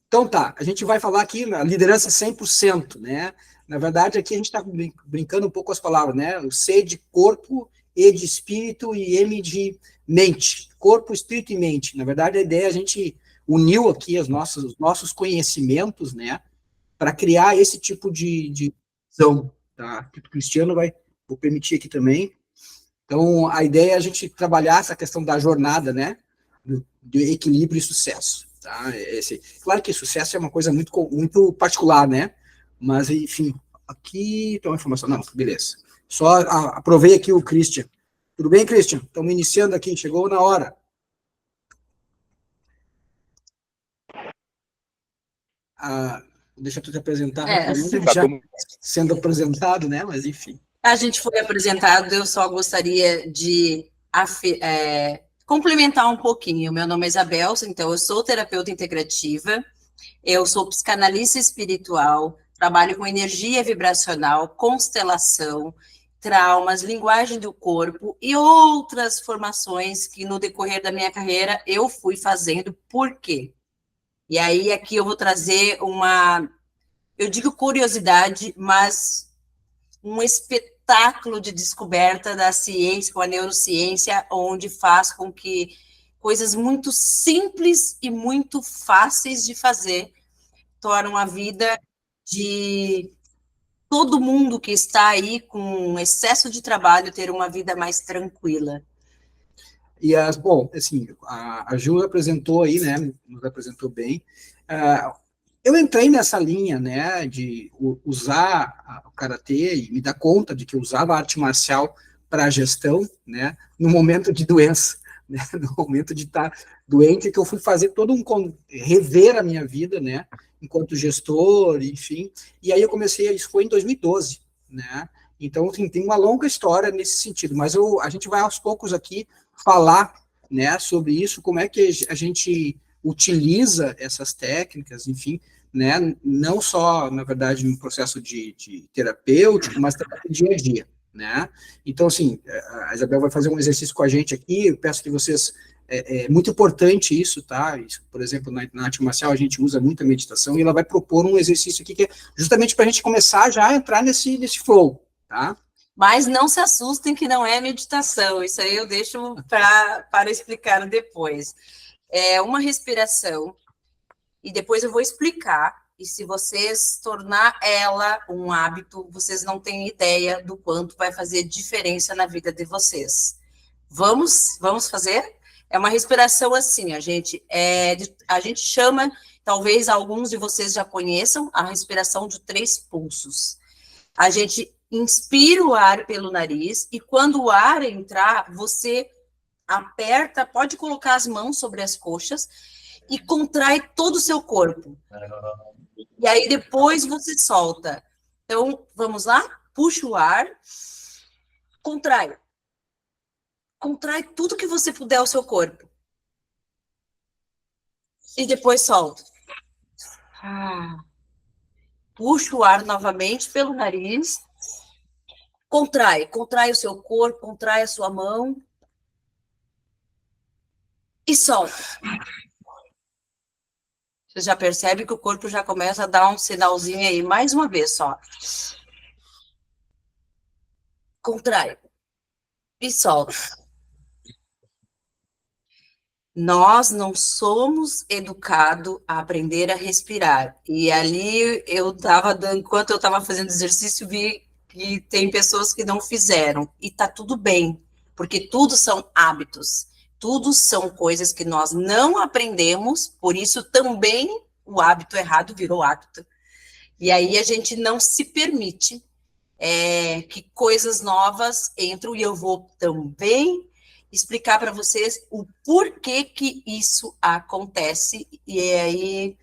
Então tá, a gente vai falar aqui na liderança 100%, né? Na verdade, aqui a gente está brincando um pouco com as palavras, né? O C de corpo, E de espírito e M de mente. Corpo, espírito e mente. Na verdade, a ideia é a gente uniu aqui os nossos conhecimentos, né? Para criar esse tipo de visão, tá? O Cristiano vou permitir aqui também. Então, a ideia é a gente trabalhar essa questão da jornada, né? Do equilíbrio e sucesso. Tá? Claro que sucesso é uma coisa muito particular, né? Mas, enfim, aqui tem uma informação. Não, beleza. Só aprovei aqui o Christian. Tudo bem, Christian? Estamos iniciando aqui, chegou na hora. Deixa eu te apresentar rapidamente, já sendo apresentado, né? Mas, enfim. A gente foi apresentado, eu só gostaria de complementar um pouquinho. Meu nome é Isabel, então eu sou terapeuta integrativa, eu sou psicanalista espiritual, trabalho com energia vibracional, constelação, traumas, linguagem do corpo e outras formações que no decorrer da minha carreira eu fui fazendo. Por quê? E aí aqui eu vou trazer eu digo curiosidade, mas um espetáculo de descoberta da ciência, com a neurociência, onde faz com que coisas muito simples e muito fáceis de fazer tornam a vida de todo mundo que está aí com excesso de trabalho ter uma vida mais tranquila. E, bom, assim, a Ju apresentou aí, né, nos apresentou bem. Eu entrei nessa linha, né, de usar o karatê e me dar conta de que eu usava a arte marcial para gestão, né, no momento de doença, né, no momento de estar doente, que eu fui fazer rever a minha vida, né, enquanto gestor, enfim, e aí eu comecei, isso foi em 2012, né, então, assim, tem uma longa história nesse sentido, mas a gente vai aos poucos aqui falar, né, sobre isso, como é que a gente utiliza essas técnicas, enfim, né, não só, na verdade, no processo de terapêutico, mas também no dia a dia, né. Então, assim, a Isabel vai fazer um exercício com a gente aqui, eu peço que vocês, é muito importante isso, tá, isso, por exemplo, na arte marcial a gente usa muita meditação, e ela vai propor um exercício aqui que é justamente para a gente começar já a entrar nesse flow, tá. Mas não se assustem que não é meditação, isso aí eu deixo para explicar depois. É uma respiração, e depois eu vou explicar, e se vocês tornar ela um hábito, vocês não têm ideia do quanto vai fazer diferença na vida de vocês. Vamos fazer? É uma respiração assim, a gente chama, talvez alguns de vocês já conheçam, a respiração de 3 pulsos. A gente inspira o ar pelo nariz e quando o ar entrar, você aperta, pode colocar as mãos sobre as coxas e contrai todo o seu corpo. E aí depois você solta. Então, vamos lá? Puxa o ar, contrai. Contrai tudo que você puder ao seu corpo. E depois solta. Puxa o ar novamente pelo nariz. Contrai o seu corpo, contrai a sua mão. E solta. Você já percebe que o corpo já começa a dar um sinalzinho aí. Mais uma vez só. Contrai. E solta. Nós não somos educados a aprender a respirar. E ali enquanto eu estava fazendo exercício, vi que tem pessoas que não fizeram. E tá tudo bem, porque tudo são hábitos. Tudo são coisas que nós não aprendemos, por isso também o hábito errado virou hábito. E aí a gente não se permite que coisas novas entram, e eu vou também explicar para vocês o porquê que isso acontece. E aí,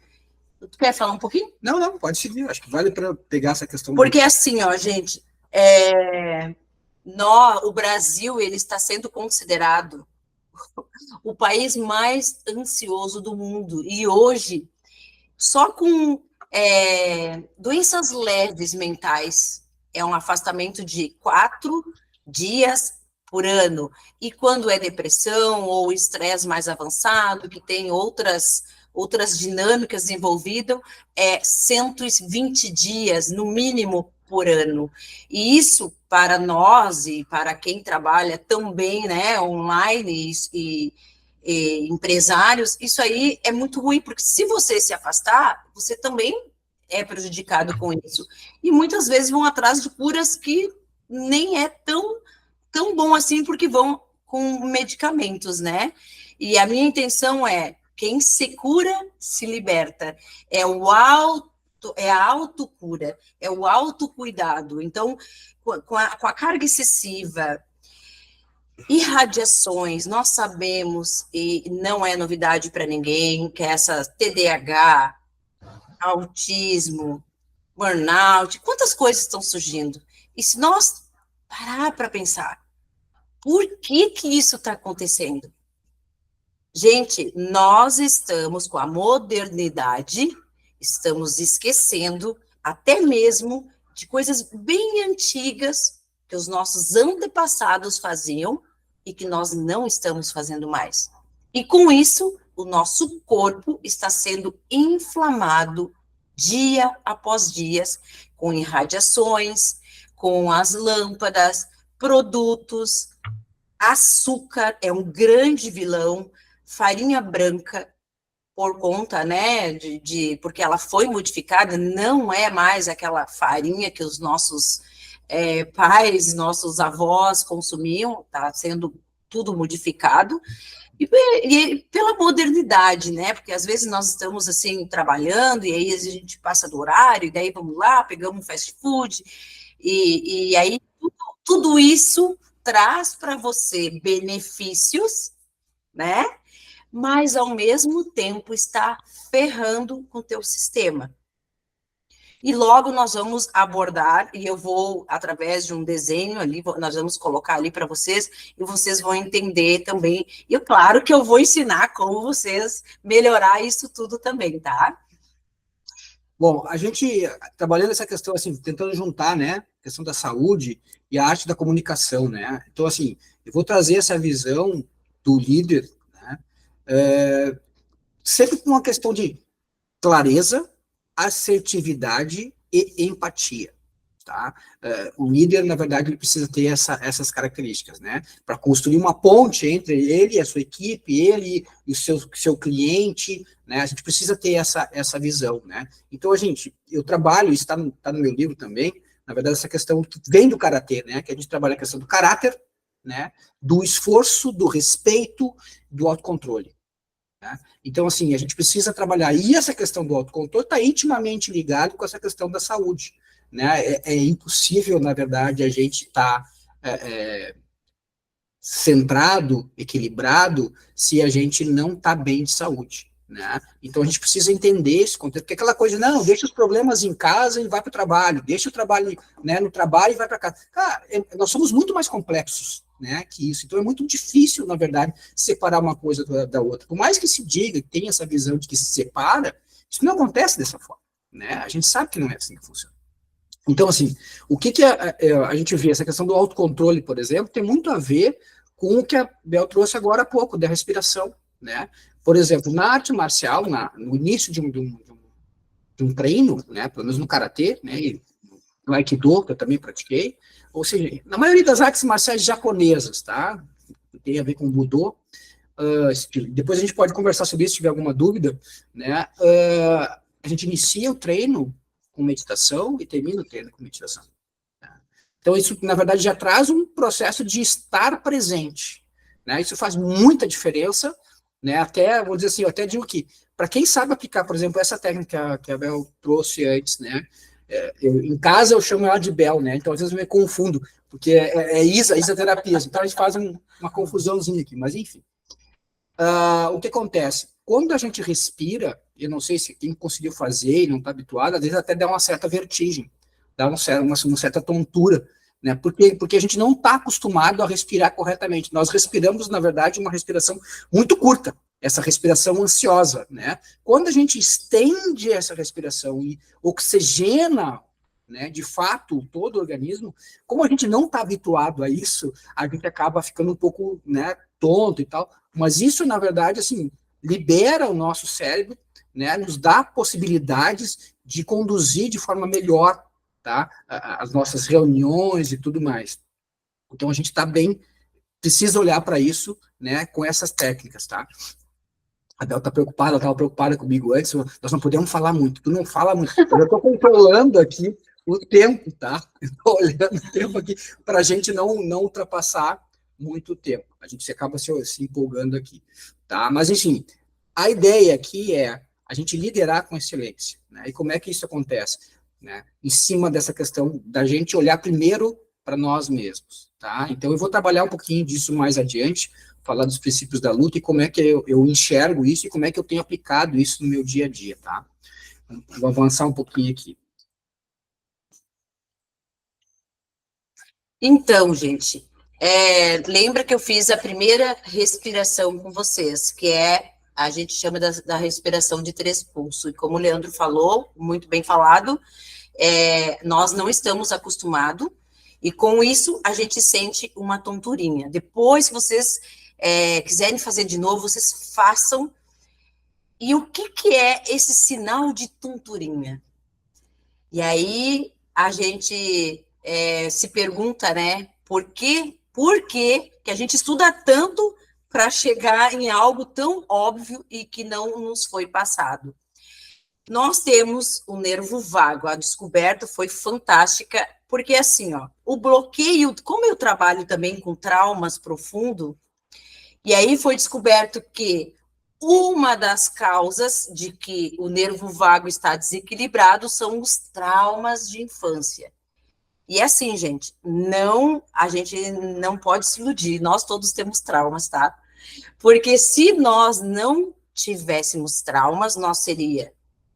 tu quer falar um pouquinho? Não, pode seguir, acho que vale para pegar essa questão. Porque assim, ó, gente, o Brasil, ele está sendo considerado o país mais ansioso do mundo, e hoje, só com doenças leves mentais, é um afastamento de 4 dias por ano. E quando é depressão ou estresse mais avançado, que tem outras outras dinâmicas envolvidas, 120 dias, no mínimo, por ano. E isso, para nós e para quem trabalha também, né, online e empresários, isso aí é muito ruim, porque se você se afastar, você também é prejudicado com isso. E muitas vezes vão atrás de curas que nem é tão bom assim, porque vão com medicamentos, né? E a minha intenção é, quem se cura, se liberta. É a autocura, é o autocuidado. Então, com a carga excessiva, irradiações, nós sabemos, e não é novidade para ninguém, que essa TDAH, autismo, burnout, quantas coisas estão surgindo. E se nós parar para pensar, por que isso está acontecendo? Gente, nós estamos com a modernidade, estamos esquecendo até mesmo de coisas bem antigas que os nossos antepassados faziam e que nós não estamos fazendo mais. E com isso, o nosso corpo está sendo inflamado dia após dia, com irradiações, com as lâmpadas, produtos, açúcar é um grande vilão, farinha branca, por conta, né, porque ela foi modificada, não é mais aquela farinha que os nossos pais, nossos avós consumiam, está sendo tudo modificado, e pela modernidade, né, porque às vezes nós estamos, assim, trabalhando, e aí a gente passa do horário, e daí vamos lá, pegamos um fast food, e aí tudo isso traz para você benefícios, né, mas ao mesmo tempo está ferrando com o teu sistema. E logo nós vamos abordar, e eu vou, através de um desenho ali, nós vamos colocar ali para vocês, e vocês vão entender também. E claro que eu vou ensinar como vocês melhorar isso tudo também, tá? Bom, a gente trabalhando essa questão, assim, tentando juntar, né, a questão da saúde e a arte da comunicação, né? Então, assim, eu vou trazer essa visão do líder, né, sempre com uma questão de clareza, assertividade e empatia, tá? O líder, na verdade, ele precisa ter essas características, né? Para construir uma ponte entre ele e a sua equipe, ele e o seu cliente, né? A gente precisa ter essa visão, né? Então, eu trabalho, isso está no meu livro também, na verdade, essa questão que vem do karatê, né? Que a gente trabalha a questão do caráter, né? Do esforço, do respeito, do autocontrole. Né? Então, assim, a gente precisa trabalhar. E essa questão do autocontrole está intimamente ligado com essa questão da saúde. Né? É impossível, na verdade, a gente estar centrado, equilibrado, se a gente não está bem de saúde. Né? Então, a gente precisa entender esse contexto, porque aquela coisa, não, deixa os problemas em casa e vai para o trabalho, deixa o trabalho, né, no trabalho e vai para casa. Cara, nós somos muito mais complexos, né, que isso. Então, é muito difícil, na verdade, separar uma coisa da outra. Por mais que se diga, que tem essa visão de que se separa, isso não acontece dessa forma. Né? A gente sabe que não é assim que funciona. Então, assim, o que a gente vê, essa questão do autocontrole, por exemplo, tem muito a ver com o que a Bel trouxe agora há pouco, da respiração, né? Por exemplo, na arte marcial, no início de um treino, né, pelo menos no karatê, né, e no aikido, que eu também pratiquei, ou seja, na maioria das artes marciais japonesas, tá, tem a ver com o Budô, depois a gente pode conversar sobre isso se tiver alguma dúvida, né, a gente inicia o treino com meditação e termina o treino com meditação. Tá? Então isso, na verdade, já traz um processo de estar presente, né, isso faz muita diferença, né, até, vou dizer assim, eu até digo que, para quem sabe aplicar, por exemplo, essa técnica que a Bel trouxe antes, né, em casa eu chamo ela de Bel, né, então às vezes eu me confundo, porque é isoterapias, então a gente faz uma confusãozinha aqui, mas enfim. O que acontece? Quando a gente respira, eu não sei se quem conseguiu fazer e não está habituado, às vezes até dá uma certa vertigem, dá uma certa tontura, né? Porque a gente não está acostumado a respirar corretamente. Nós respiramos, na verdade, uma respiração muito curta, essa respiração ansiosa, né? Quando a gente estende essa respiração e oxigena, né, de fato, todo o organismo, como a gente não está habituado a isso, a gente acaba ficando um pouco, né, tonto e tal, mas isso, na verdade, assim, libera o nosso cérebro né, nos dá possibilidades de conduzir de forma melhor, tá, as nossas reuniões e tudo mais. Então, a gente está bem, precisa olhar para isso, né, com essas técnicas, tá? A Bel está preocupada, ela estava preocupada comigo antes, nós não podemos falar muito, tu não fala muito, eu já estou controlando aqui o tempo, tá? Estou olhando o tempo aqui para a gente não ultrapassar muito tempo, a gente acaba se empolgando aqui, tá? Mas, enfim, a ideia aqui é a gente liderar com excelência, né? E como é que isso acontece? Né? Em cima dessa questão da gente olhar primeiro para nós mesmos, tá? Então, eu vou trabalhar um pouquinho disso mais adiante, falar dos princípios da luta e como é que eu enxergo isso e como é que eu tenho aplicado isso no meu dia a dia, tá? Vou avançar um pouquinho aqui. Então, gente, lembra que eu fiz a primeira respiração com vocês, que a gente chama da respiração de 3 pulsos. E como o Leandro falou, muito bem falado, nós não estamos acostumados, e com isso a gente sente uma tonturinha. Depois, se vocês quiserem fazer de novo, vocês façam. E o que é esse sinal de tonturinha? E aí a gente se pergunta, né, por que que a gente estuda tanto para chegar em algo tão óbvio e que não nos foi passado? Nós temos o nervo vago, a descoberta foi fantástica, porque assim, ó, o bloqueio, como eu trabalho também com traumas profundos, e aí foi descoberto que uma das causas de que o nervo vago está desequilibrado são os traumas de infância. E assim, gente, a gente não pode se iludir, nós todos temos traumas, tá? Porque se nós não tivéssemos traumas, nós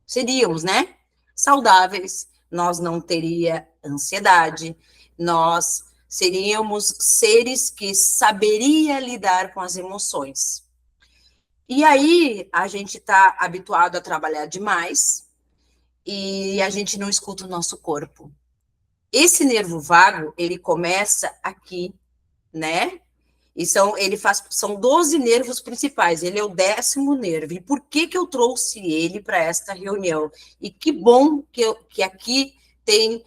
seríamos, né, saudáveis, nós não teria ansiedade, nós seríamos seres que saberia lidar com as emoções. E aí, a gente está habituado a trabalhar demais e a gente não escuta o nosso corpo. Esse nervo vago, ele começa aqui, né? E são 12 nervos principais, ele é o 10º nervo. E por que eu trouxe ele para esta reunião? E que bom que aqui tem...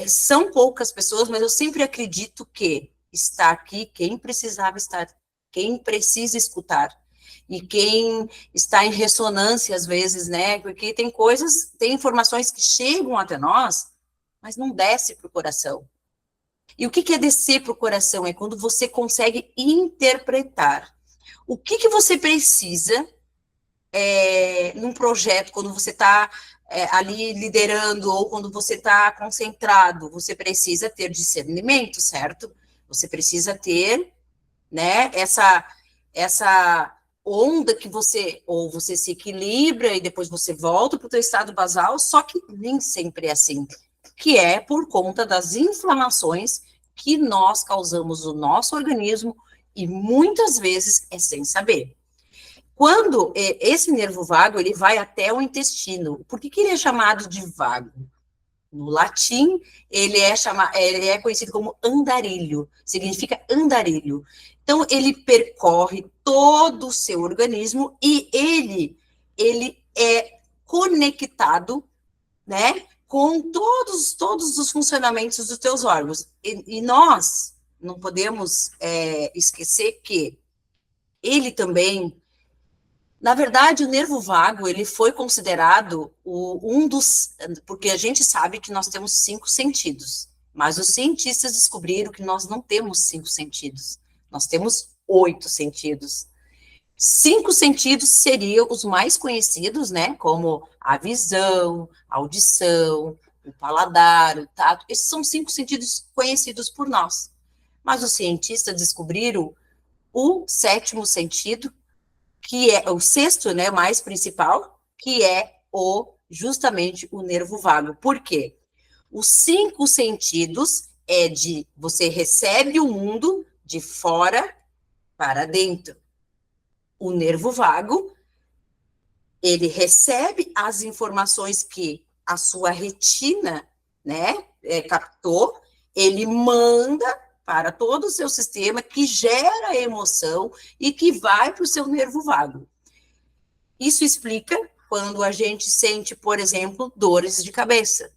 são poucas pessoas, mas eu sempre acredito que está aqui quem precisava estar, quem precisa escutar. E quem está em ressonância, às vezes, né? Porque tem informações que chegam até nós, mas não desce para o coração. E o que é descer para o coração? É quando você consegue interpretar. O que você precisa num projeto, quando você está ali liderando, ou quando você está concentrado, você precisa ter discernimento, certo? Você precisa ter, né, essa onda que ou você se equilibra e depois você volta para o teu estado basal, só que nem sempre é assim, que é por conta das inflamações que nós causamos no nosso organismo e muitas vezes é sem saber. Quando esse nervo vago, ele vai até o intestino, por que ele é chamado de vago? No latim, ele é conhecido como andarilho, significa andarilho. Então, ele percorre todo o seu organismo e ele é conectado, né, com todos os funcionamentos dos teus órgãos. E nós não podemos esquecer que ele também... Na verdade, o nervo vago, ele foi considerado porque a gente sabe que nós temos 5 sentidos, mas os cientistas descobriram que nós não temos 5 sentidos, nós temos 8 sentidos. 5 sentidos seriam os mais conhecidos, né, como a visão, a audição, o paladar, o tato, esses são 5 sentidos conhecidos por nós. Mas os cientistas descobriram o 7º sentido, que é o 6º, né, mais principal, que é justamente o nervo vago. Por quê? Os 5 sentidos você recebe o mundo de fora para dentro. O nervo vago, ele recebe as informações que a sua retina, né, captou, ele manda para todo o seu sistema, que gera emoção e que vai para o seu nervo vago. Isso explica quando a gente sente, por exemplo, dores de cabeça.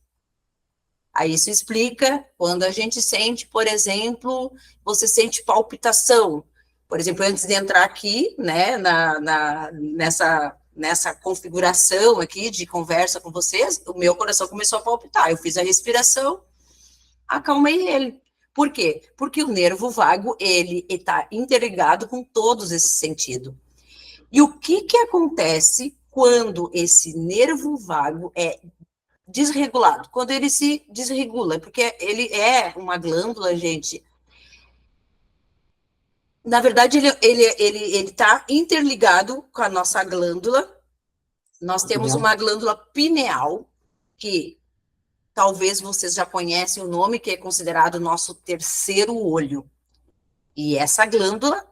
Aí isso explica quando a gente sente, por exemplo, você sente palpitação. Por exemplo, antes de entrar aqui, né, nessa configuração aqui de conversa com vocês, o meu coração começou a palpitar. Eu fiz a respiração, acalmei ele. Por quê? Porque o nervo vago, ele está interligado com todos esses sentidos. E o que acontece quando esse nervo vago é desregulado? Quando ele se desregula, porque ele é uma glândula, gente. Na verdade, ele está interligado com a nossa glândula. Nós temos uma glândula pineal, que talvez vocês já conhecem o nome, que é considerado o nosso terceiro olho. E essa glândula,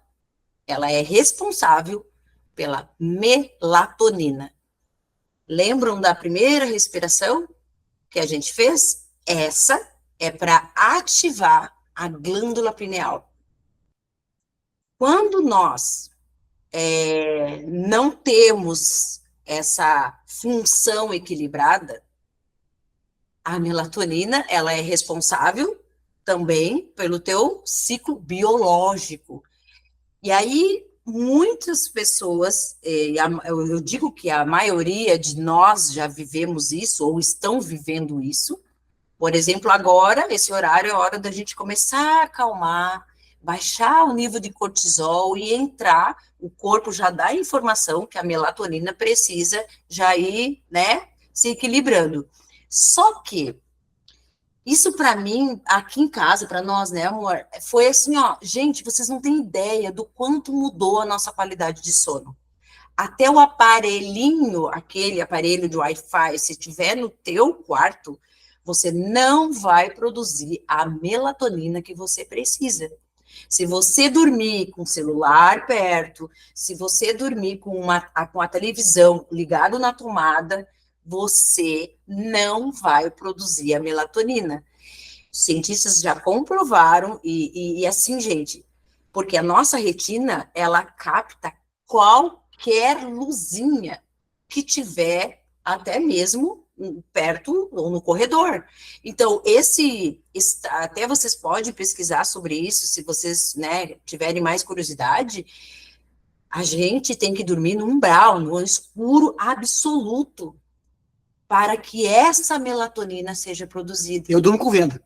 ela é responsável pela melatonina. Lembram da primeira respiração que a gente fez? Essa é para ativar a glândula pineal. Quando nós não temos essa função equilibrada, a melatonina, ela é responsável também pelo teu ciclo biológico. E aí, muitas pessoas, eu digo que a maioria de nós já vivemos isso, ou estão vivendo isso. Por exemplo, agora, esse horário é a hora da gente começar a acalmar, baixar o nível de cortisol e entrar, o corpo já dá a informação que a melatonina precisa já ir, né, se equilibrando. Só que isso para mim, aqui em casa, para nós, né, amor, foi assim, ó, gente, vocês não têm ideia do quanto mudou a nossa qualidade de sono. Até o aparelhinho, aquele aparelho de Wi-Fi, se tiver no teu quarto, você não vai produzir a melatonina que você precisa. Se você dormir com o celular perto, se você dormir com a televisão ligada na tomada, você não vai produzir a melatonina. Os cientistas já comprovaram, e assim, gente, porque a nossa retina, ela capta qualquer luzinha que tiver até mesmo perto ou no corredor. Então, até vocês podem pesquisar sobre isso, se vocês, né, tiverem mais curiosidade. A gente tem que dormir no umbral, no escuro absoluto, para que essa melatonina seja produzida. Eu durmo com venda.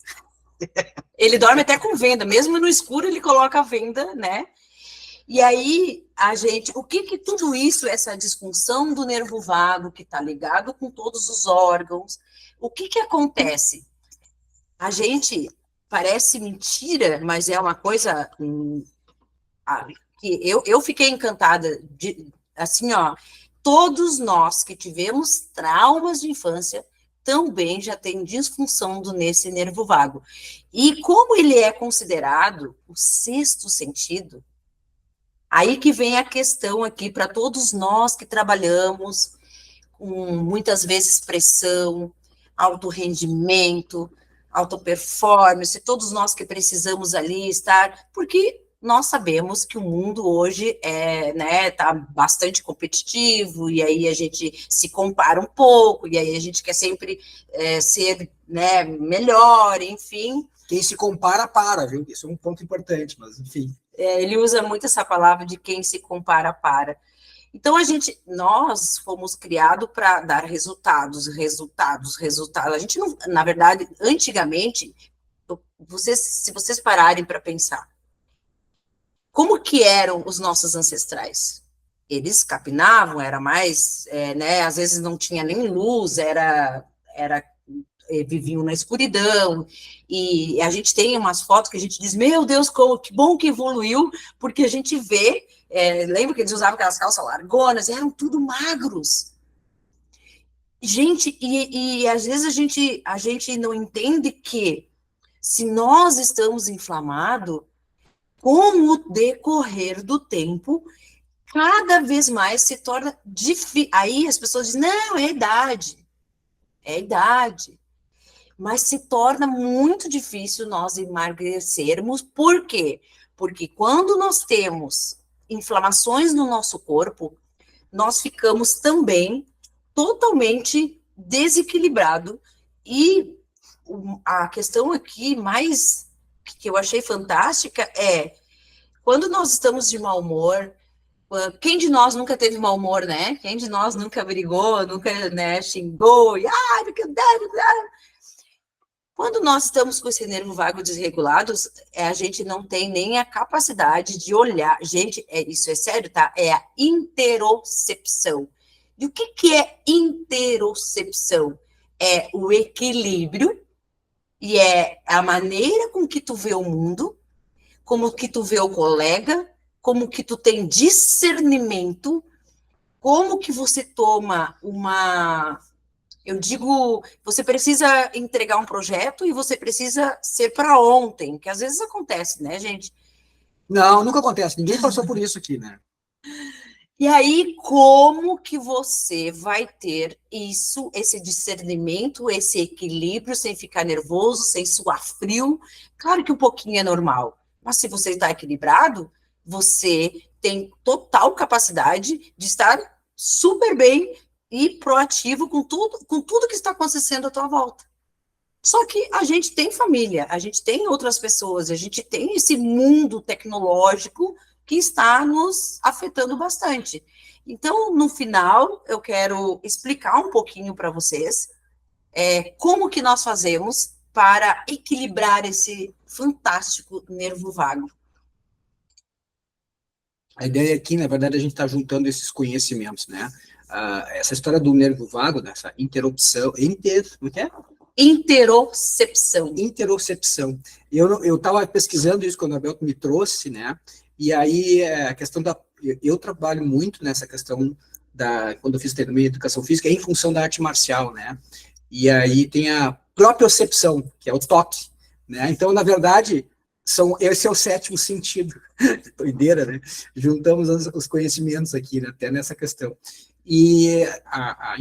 Ele dorme até com venda, mesmo no escuro ele coloca a venda, né? E aí, o que tudo isso, essa disfunção do nervo vago, que está ligado com todos os órgãos, o que acontece? A gente, parece mentira, mas é uma coisa que eu fiquei encantada, assim, ó, todos nós que tivemos traumas de infância também já tem disfunção nesse nervo vago. E como ele é considerado o sexto sentido, aí que vem a questão aqui para todos nós que trabalhamos com muitas vezes pressão, alto rendimento, alta performance, todos nós que precisamos ali estar, porque nós sabemos que o mundo hoje tá bastante competitivo, e aí a gente se compara um pouco, e aí a gente quer sempre ser, né, melhor, enfim. Quem se compara, para, viu? Isso é um ponto importante, mas enfim. Ele usa muito essa palavra de quem se compara, para. Então, nós fomos criados para dar resultados. A gente não, na verdade, antigamente, se vocês pararem para pensar, como que eram os nossos ancestrais? Eles capinavam, era mais, né, às vezes não tinha nem luz, viviam na escuridão, e a gente tem umas fotos que a gente diz, meu Deus, que bom que evoluiu, porque a gente vê, lembra que eles usavam aquelas calças largonas, eram tudo magros. Gente, e às vezes a gente não entende que, se nós estamos inflamados, com o decorrer do tempo, cada vez mais se torna difícil. Aí as pessoas dizem, não, é idade. Mas se torna muito difícil nós emagrecermos. Por quê? Porque quando nós temos inflamações no nosso corpo, nós ficamos também totalmente desequilibrado. E a questão aqui mais que eu achei fantástica é quando nós estamos de mau humor. Quem de nós nunca teve mau humor, né? Quem de nós nunca brigou, nunca, né, xingou, e quando nós estamos com esse nervo vago desregulado, a gente não tem nem a capacidade de olhar. Gente, isso é sério, tá? É a interocepção. E o que é interocepção? É o equilíbrio e é a maneira com que tu vê o mundo, como que tu vê o colega, como que tu tem discernimento, como que você toma uma... Eu digo, você precisa entregar um projeto e você precisa ser para ontem, que às vezes acontece, né, gente? Não, nunca acontece. Ninguém passou por isso aqui, né? E aí, como que você vai ter isso, esse discernimento, esse equilíbrio, sem ficar nervoso, sem suar frio? Claro que um pouquinho é normal, mas se você está equilibrado, você tem total capacidade de estar super bem e proativo com tudo que está acontecendo à tua volta. Só que a gente tem família, a gente tem outras pessoas, a gente tem esse mundo tecnológico que está nos afetando bastante. Então, no final, eu quero explicar um pouquinho para vocês como que nós fazemos para equilibrar esse fantástico nervo vago. A ideia aqui, na verdade, a gente está juntando esses conhecimentos, né? Essa história do nervo vago, dessa interrupção, como é? Interocepção. Interocepção. Eu estava pesquisando isso quando a Bel me trouxe, né? E aí a questão da... Eu trabalho muito nessa questão quando eu fiz treinamento de educação física, em função da arte marcial, né? E aí tem a propriocepção, que é o toque, né? Então, na verdade, esse é o sétimo sentido. Doideira, né? Juntamos os conhecimentos aqui, né? Até nessa questão. E a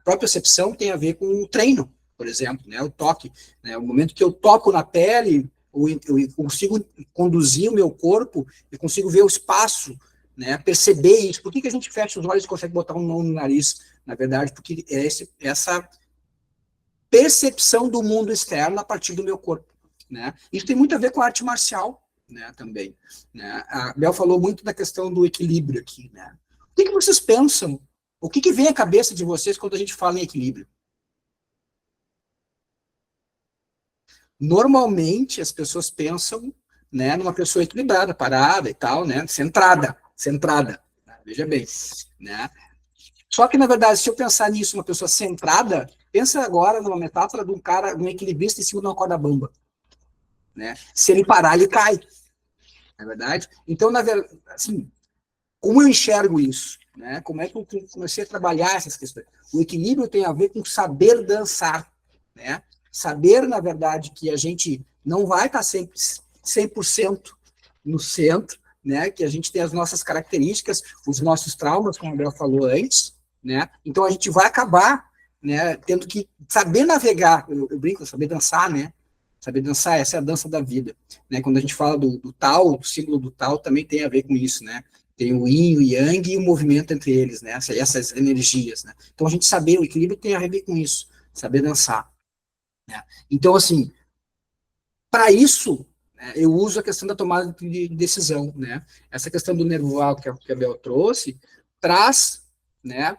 propriocepção tem a ver com o treino, por exemplo, né? O toque, né? O momento que eu toco na pele, eu consigo conduzir o meu corpo, eu consigo ver o espaço, né? Perceber isso. Por que a gente fecha os olhos e consegue botar um mão no nariz? Na verdade, porque é essa percepção do mundo externo a partir do meu corpo, né? Isso tem muito a ver com a arte marcial, né? Também, né? A Bel falou muito da questão do equilíbrio aqui, né? O que vocês pensam? O que vem à cabeça de vocês quando a gente fala em equilíbrio? Normalmente, as pessoas pensam, né, numa pessoa equilibrada, parada e tal, né, centrada, veja bem, né. Só que, na verdade, se eu pensar nisso, uma pessoa centrada, pensa agora numa metáfora de um cara, um equilibrista em cima de uma corda bamba, né. Se ele parar, ele cai, não é verdade? Então, na verdade, assim, como eu enxergo isso, né, como é que eu comecei a trabalhar essas questões? O equilíbrio tem a ver com saber dançar, né. Saber, na verdade, que a gente não vai estar sempre 100% no centro, né? Que a gente tem as nossas características, os nossos traumas, como a Bel falou antes, né? Então a gente vai acabar, né, tendo que saber navegar, eu brinco, saber dançar, né? Saber dançar, essa é a dança da vida, né? Quando a gente fala do Tao, do símbolo do Tao, também tem a ver com isso, né? Tem o Yin, o Yang e o movimento entre eles, né? Essas energias, né? Então a gente saber, o equilíbrio tem a ver com isso, saber dançar. Então, assim, para isso, né, eu uso a questão da tomada de decisão, né? Essa questão do nervo vago que a Bel trouxe, traz, né,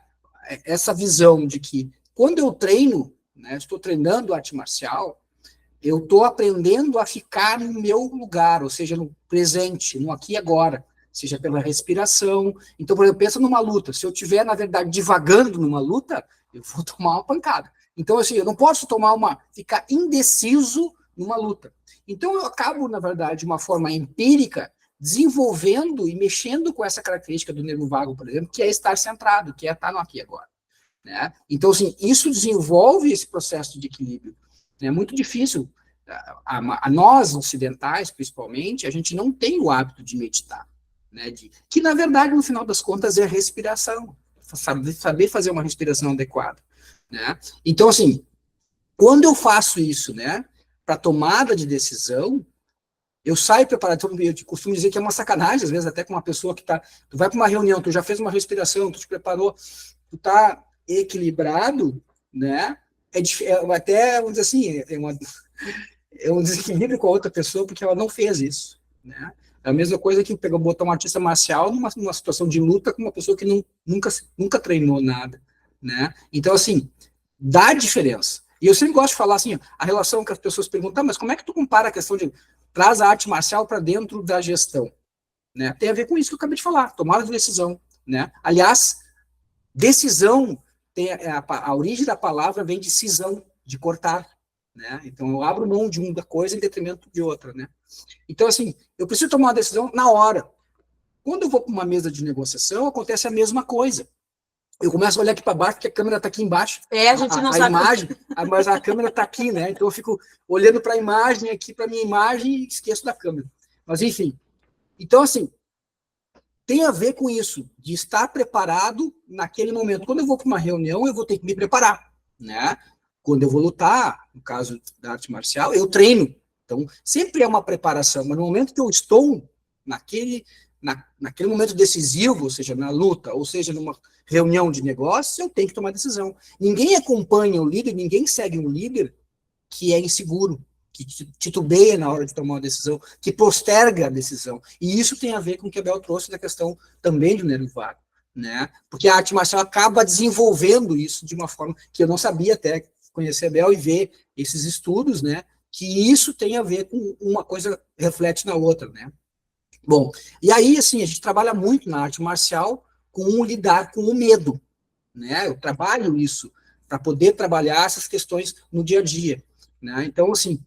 essa visão de que quando eu treino, né, estou treinando arte marcial, eu estou aprendendo a ficar no meu lugar, ou seja, no presente, no aqui e agora, seja pela respiração. Então, por exemplo, pensa numa luta. Se eu estiver, na verdade, divagando numa luta, eu vou tomar uma pancada. Então, assim, eu não posso ficar indeciso numa luta. Então, eu acabo, na verdade, de uma forma empírica, desenvolvendo e mexendo com essa característica do nervo vago, por exemplo, que é estar centrado, que é estar no aqui e agora, né? Então, assim, isso desenvolve esse processo de equilíbrio. É muito difícil. A nós, ocidentais, principalmente, a gente não tem o hábito de meditar, né? Que, na verdade, no final das contas, é respiração. Saber fazer uma respiração adequada, né? Então, assim, quando eu faço isso, né, para tomada de decisão, eu saio preparado. Eu costumo dizer que é uma sacanagem, às vezes, até com uma pessoa que tu vai para uma reunião, tu já fez uma respiração, tu te preparou, tu tá equilibrado, né? Até, vamos dizer assim, é um desequilíbrio com a outra pessoa porque ela não fez isso, né? É a mesma coisa que botar um artista marcial numa situação de luta com uma pessoa que nunca treinou nada, né? Então, assim, dá diferença. E eu sempre gosto de falar assim, a relação que as pessoas perguntam, mas como é que tu compara a questão de traz a arte marcial para dentro da gestão? Né? Tem a ver com isso que eu acabei de falar, tomada de decisão, né? Aliás, decisão, a origem da palavra vem de cisão, de cortar, né? Então eu abro mão de uma coisa em detrimento de outra, né? Então, assim, eu preciso tomar uma decisão na hora. Quando eu vou para uma mesa de negociação, acontece a mesma coisa. Eu começo a olhar aqui para baixo, porque a câmera está aqui embaixo. A gente não sabe. Imagem, mas a câmera está aqui, né? Então eu fico olhando para a imagem aqui, para a minha imagem, e esqueço da câmera. Mas, enfim. Então, assim, tem a ver com isso, de estar preparado naquele momento. Quando eu vou para uma reunião, eu vou ter que me preparar, né? Quando eu vou lutar, no caso da arte marcial, eu treino. Então, sempre é uma preparação, mas no momento que eu estou naquele momento decisivo, ou seja, na luta, ou seja, numa reunião de negócios, eu tenho que tomar decisão. Ninguém acompanha o líder, ninguém segue um líder que é inseguro, que titubeia na hora de tomar uma decisão, que posterga a decisão. E isso tem a ver com o que a Bel trouxe da questão também do nervo vago, né? Porque a arte marcial acaba desenvolvendo isso de uma forma que eu não sabia até conhecer a Bel e ver esses estudos, né? Que isso tem a ver com uma coisa reflete na outra, né? Bom, e aí, assim, a gente trabalha muito na arte marcial com lidar com o medo, né? Eu trabalho isso para poder trabalhar essas questões no dia a dia, né? Então, assim,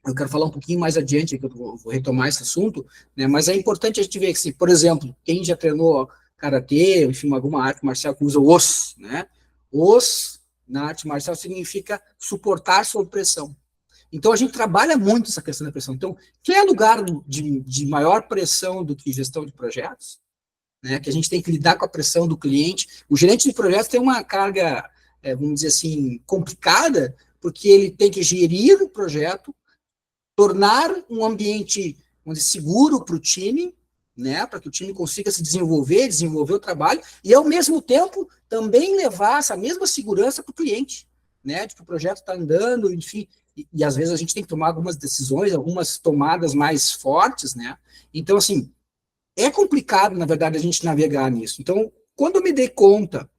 eu quero falar um pouquinho mais adiante, que eu vou retomar esse assunto, né? Mas é importante a gente ver que, assim, por exemplo, quem já treinou karatê, enfim, alguma arte marcial que usa os, né? Os na arte marcial significa suportar sob pressão. Então a gente trabalha muito essa questão da pressão. Então, quem é lugar de maior pressão do que gestão de projetos, né? Que a gente tem que lidar com a pressão do cliente. O gerente de projetos tem uma carga, vamos dizer assim, complicada, porque ele tem que gerir o projeto, tornar um ambiente seguro para o time, né, para que o time consiga se desenvolver o trabalho, e ao mesmo tempo também levar essa mesma segurança para o cliente, né, de que o projeto está andando, enfim, e às vezes a gente tem que tomar algumas decisões, algumas tomadas mais fortes, né, então assim, é complicado, na verdade, a gente navegar nisso. Então, quando eu me dei conta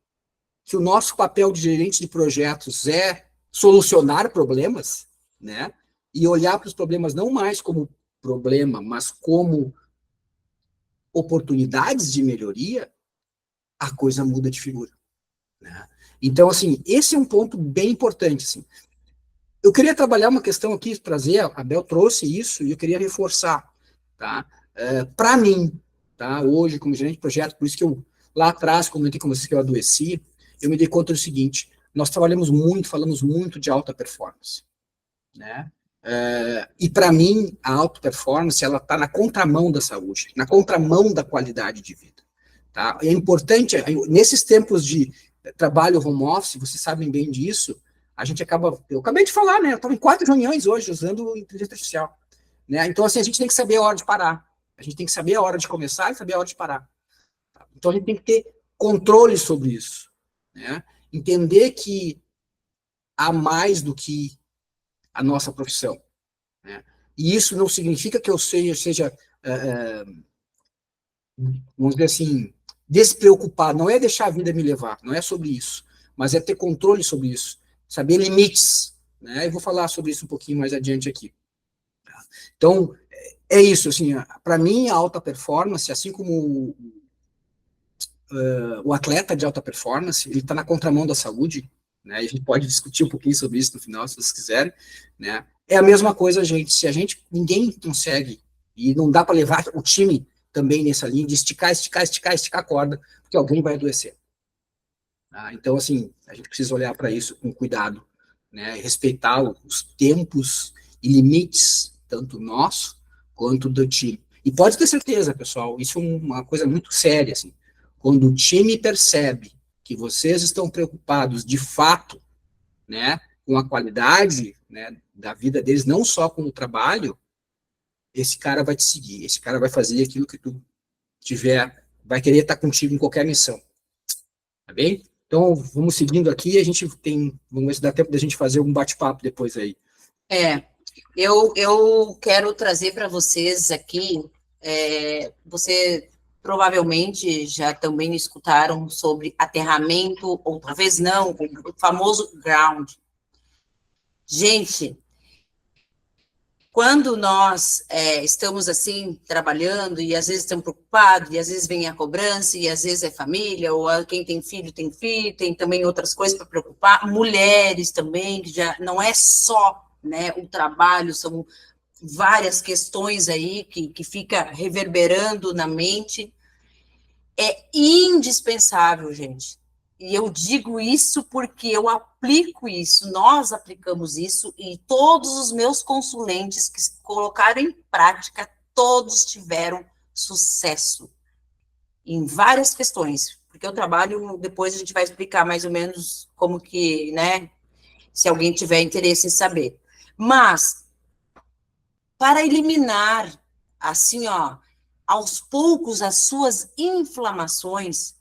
que o nosso papel de gerente de projetos é solucionar problemas, né, e olhar para os problemas não mais como problema, mas como oportunidades de melhoria, a coisa muda de figura, né? Então, assim, esse é um ponto bem importante, assim. Eu queria trabalhar uma questão aqui, trazer, a Bel trouxe isso, e eu queria reforçar, tá? Para mim, tá? Hoje, como gerente de projeto, por isso que eu, lá atrás, comentei com vocês que eu adoeci, eu me dei conta do seguinte, nós falamos muito de alta performance, né? E para mim, a alta performance, ela está na contramão da saúde, na contramão da qualidade de vida. Tá? É importante, nesses tempos de trabalho home office, vocês sabem bem disso, a gente acaba, eu acabei de falar, né? Eu estava em 4 reuniões hoje usando inteligência artificial, né? Então, assim, a gente tem que saber a hora de parar, a gente tem que saber a hora de começar e saber a hora de parar. Tá? Então, a gente tem que ter controle sobre isso, né? Entender que há mais do que a nossa profissão, né? E isso não significa que eu seja vamos dizer assim, despreocupado. Não é deixar a vida me levar, não é sobre isso, mas é ter controle sobre isso, saber limites, né? Eu vou falar sobre isso um pouquinho mais adiante aqui. Então, é isso, assim, para mim, a alta performance, assim como o atleta de alta performance, ele está na contramão da saúde, né? A gente pode discutir um pouquinho sobre isso no final, se vocês quiserem, né? É a mesma coisa, gente. Se a gente, ninguém consegue, e não dá para levar o time também nessa linha de esticar a corda, porque alguém vai adoecer. Tá? Então, assim, a gente precisa olhar para isso com cuidado, né? Respeitar os tempos e limites, tanto nosso quanto do time. E pode ter certeza, pessoal, isso é uma coisa muito séria, assim. Quando o time percebe que vocês estão preocupados de fato, né, com a qualidade, né, da vida deles, não só com o trabalho, esse cara vai te seguir, esse cara vai fazer aquilo que tu tiver, vai querer estar contigo em qualquer missão. Tá bem? Então, vamos seguindo aqui, vamos ver se dá tempo da gente fazer um bate-papo depois aí. Eu quero trazer para vocês aqui, você provavelmente já também escutaram sobre aterramento, ou talvez não, o famoso ground. Gente, quando nós estamos assim, trabalhando, e às vezes estamos preocupados, e às vezes vem a cobrança, e às vezes é família, ou quem tem filho, tem também outras coisas para preocupar, mulheres também, que já não é só, né, o trabalho, são várias questões aí que fica reverberando na mente. É indispensável, gente. E eu digo isso porque eu aplico isso, nós aplicamos isso, e todos os meus consulentes que colocaram em prática, todos tiveram sucesso em várias questões, porque eu trabalho, depois a gente vai explicar mais ou menos como que, né, se alguém tiver interesse em saber. Mas, para eliminar, assim, ó, aos poucos as suas inflamações,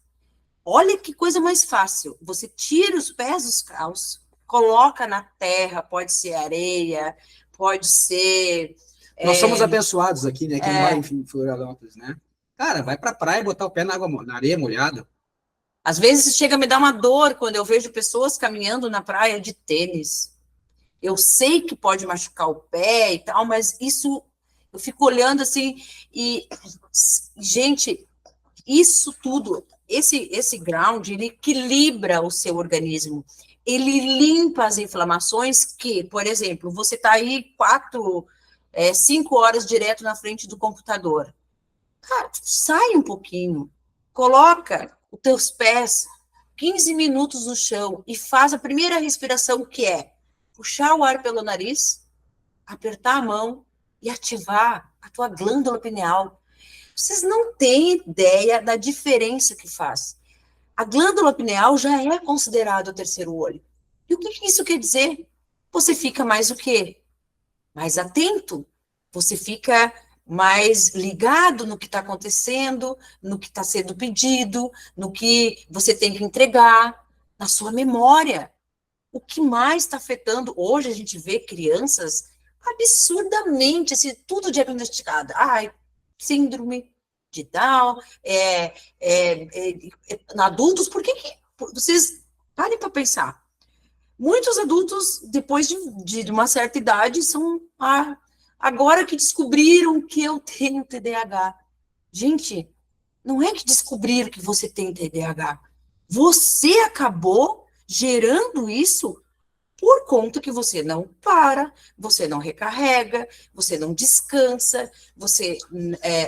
olha que coisa mais fácil. Você tira os pés dos calços, coloca na terra, pode ser areia, pode ser... Nós somos abençoados aqui, né? Quem mora em Florianópolis, né? Cara, vai pra praia e botar o pé na areia molhada. Às vezes chega a me dar uma dor quando eu vejo pessoas caminhando na praia de tênis. Eu sei que pode machucar o pé e tal, mas isso, eu fico olhando assim, e, gente, isso tudo, esse ground, ele equilibra o seu organismo, ele limpa as inflamações que, por exemplo, você está aí 5 horas direto na frente do computador. Cara, sai um pouquinho, coloca os teus pés 15 minutos no chão e faz a primeira respiração, que é puxar o ar pelo nariz, apertar a mão e ativar a tua glândula pineal. Vocês não têm ideia da diferença que faz. A glândula pineal já é considerada o terceiro olho. E o que isso quer dizer? Você fica mais o quê? Mais atento. Você fica mais ligado no que está acontecendo, no que está sendo pedido, no que você tem que entregar, na sua memória. O que mais está afetando? Hoje a gente vê crianças absurdamente, assim, tudo diagnosticado. Ai, síndrome de Down, adultos, por que vocês parem para pensar? Muitos adultos, depois de uma certa idade, são agora que descobriram que eu tenho TDAH. Gente, não é que descobriram que você tem TDAH. Você acabou gerando isso por conta que você não para, você não recarrega, você não descansa,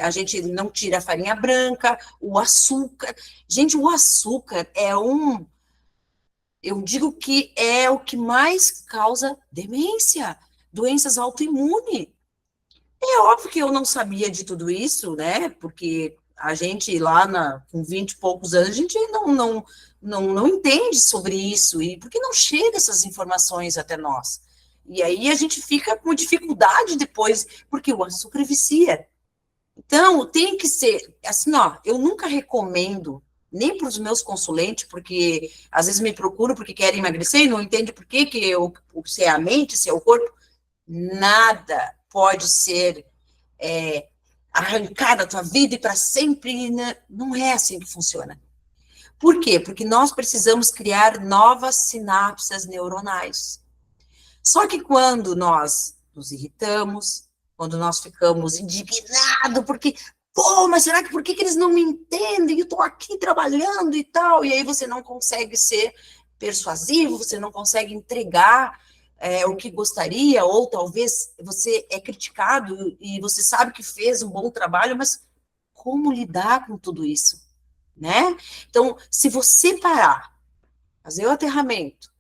a gente não tira a farinha branca, o açúcar. Gente, o açúcar eu digo que é o que mais causa demência, doenças autoimunes. É óbvio que eu não sabia de tudo isso, né? Porque a gente lá com 20 e poucos anos, a gente não entende sobre isso, e porque não chega essas informações até nós. E aí a gente fica com dificuldade depois, porque o açúcar vicia. Então, tem que ser, assim, ó, eu nunca recomendo, nem para os meus consulentes, porque às vezes me procuram porque querem emagrecer e não entende por que se é a mente, se é o corpo. Nada pode ser arrancar da tua vida e para sempre, né? Não é assim que funciona. Por quê? Porque nós precisamos criar novas sinapses neuronais. Só que quando nós nos irritamos, quando nós ficamos indignados, porque, pô, mas será que por que eles não me entendem? Eu estou aqui trabalhando e tal, e aí você não consegue ser persuasivo, você não consegue entregar o que gostaria, ou talvez você é criticado e você sabe que fez um bom trabalho, mas como lidar com tudo isso, né? Então, se você parar, fazer o aterramento,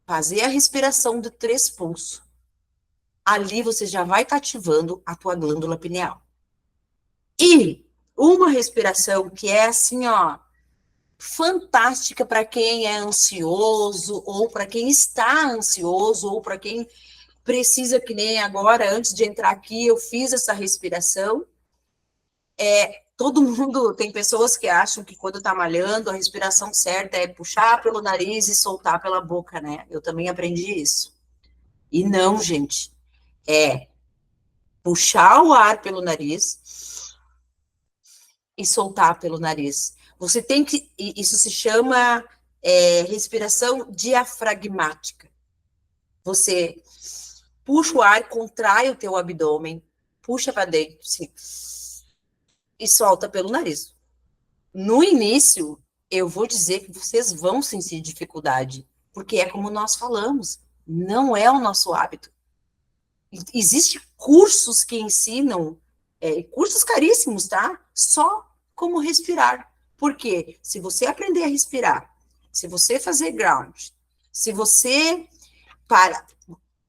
fazer a respiração de 3 pulsos, ali você já vai estar ativando a tua glândula pineal. E uma respiração que é assim, ó, fantástica para quem é ansioso, ou para quem está ansioso, ou para quem precisa, que nem agora, antes de entrar aqui, eu fiz essa respiração, todo mundo, tem pessoas que acham que quando tá malhando, a respiração certa é puxar pelo nariz e soltar pela boca, né? Eu também aprendi isso. E não, gente, é puxar o ar pelo nariz e soltar pelo nariz. Você tem que, isso se chama respiração diafragmática. Você puxa o ar, contrai o teu abdômen, puxa para dentro, assim, e solta pelo nariz. No início, eu vou dizer que vocês vão sentir dificuldade, porque é como nós falamos, não é o nosso hábito. Existem cursos que ensinam, cursos caríssimos, tá? Só como respirar. Porque se você aprender a respirar, se você fazer ground, se você para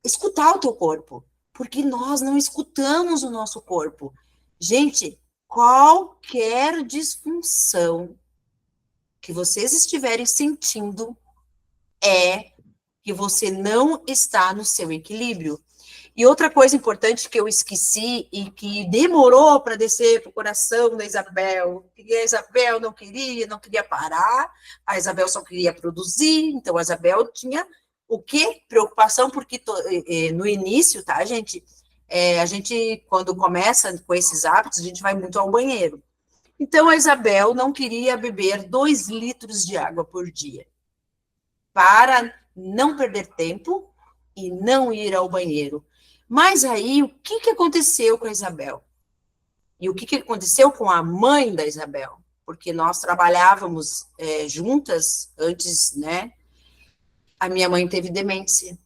escutar o teu corpo, porque nós não escutamos o nosso corpo. Gente, qualquer disfunção que vocês estiverem sentindo é que você não está no seu equilíbrio. E outra coisa importante que eu esqueci e que demorou para descer para o coração da Isabel, que a Isabel não queria parar, a Isabel só queria produzir, então a Isabel tinha o quê? Preocupação, porque no início, tá, gente? A gente, quando começa com esses hábitos, a gente vai muito ao banheiro. Então, a Isabel não queria beber 2 litros de água por dia, para não perder tempo e não ir ao banheiro. Mas aí, o que aconteceu com a Isabel? E o que aconteceu com a mãe da Isabel? Porque nós trabalhávamos juntas antes, né? A minha mãe teve demência.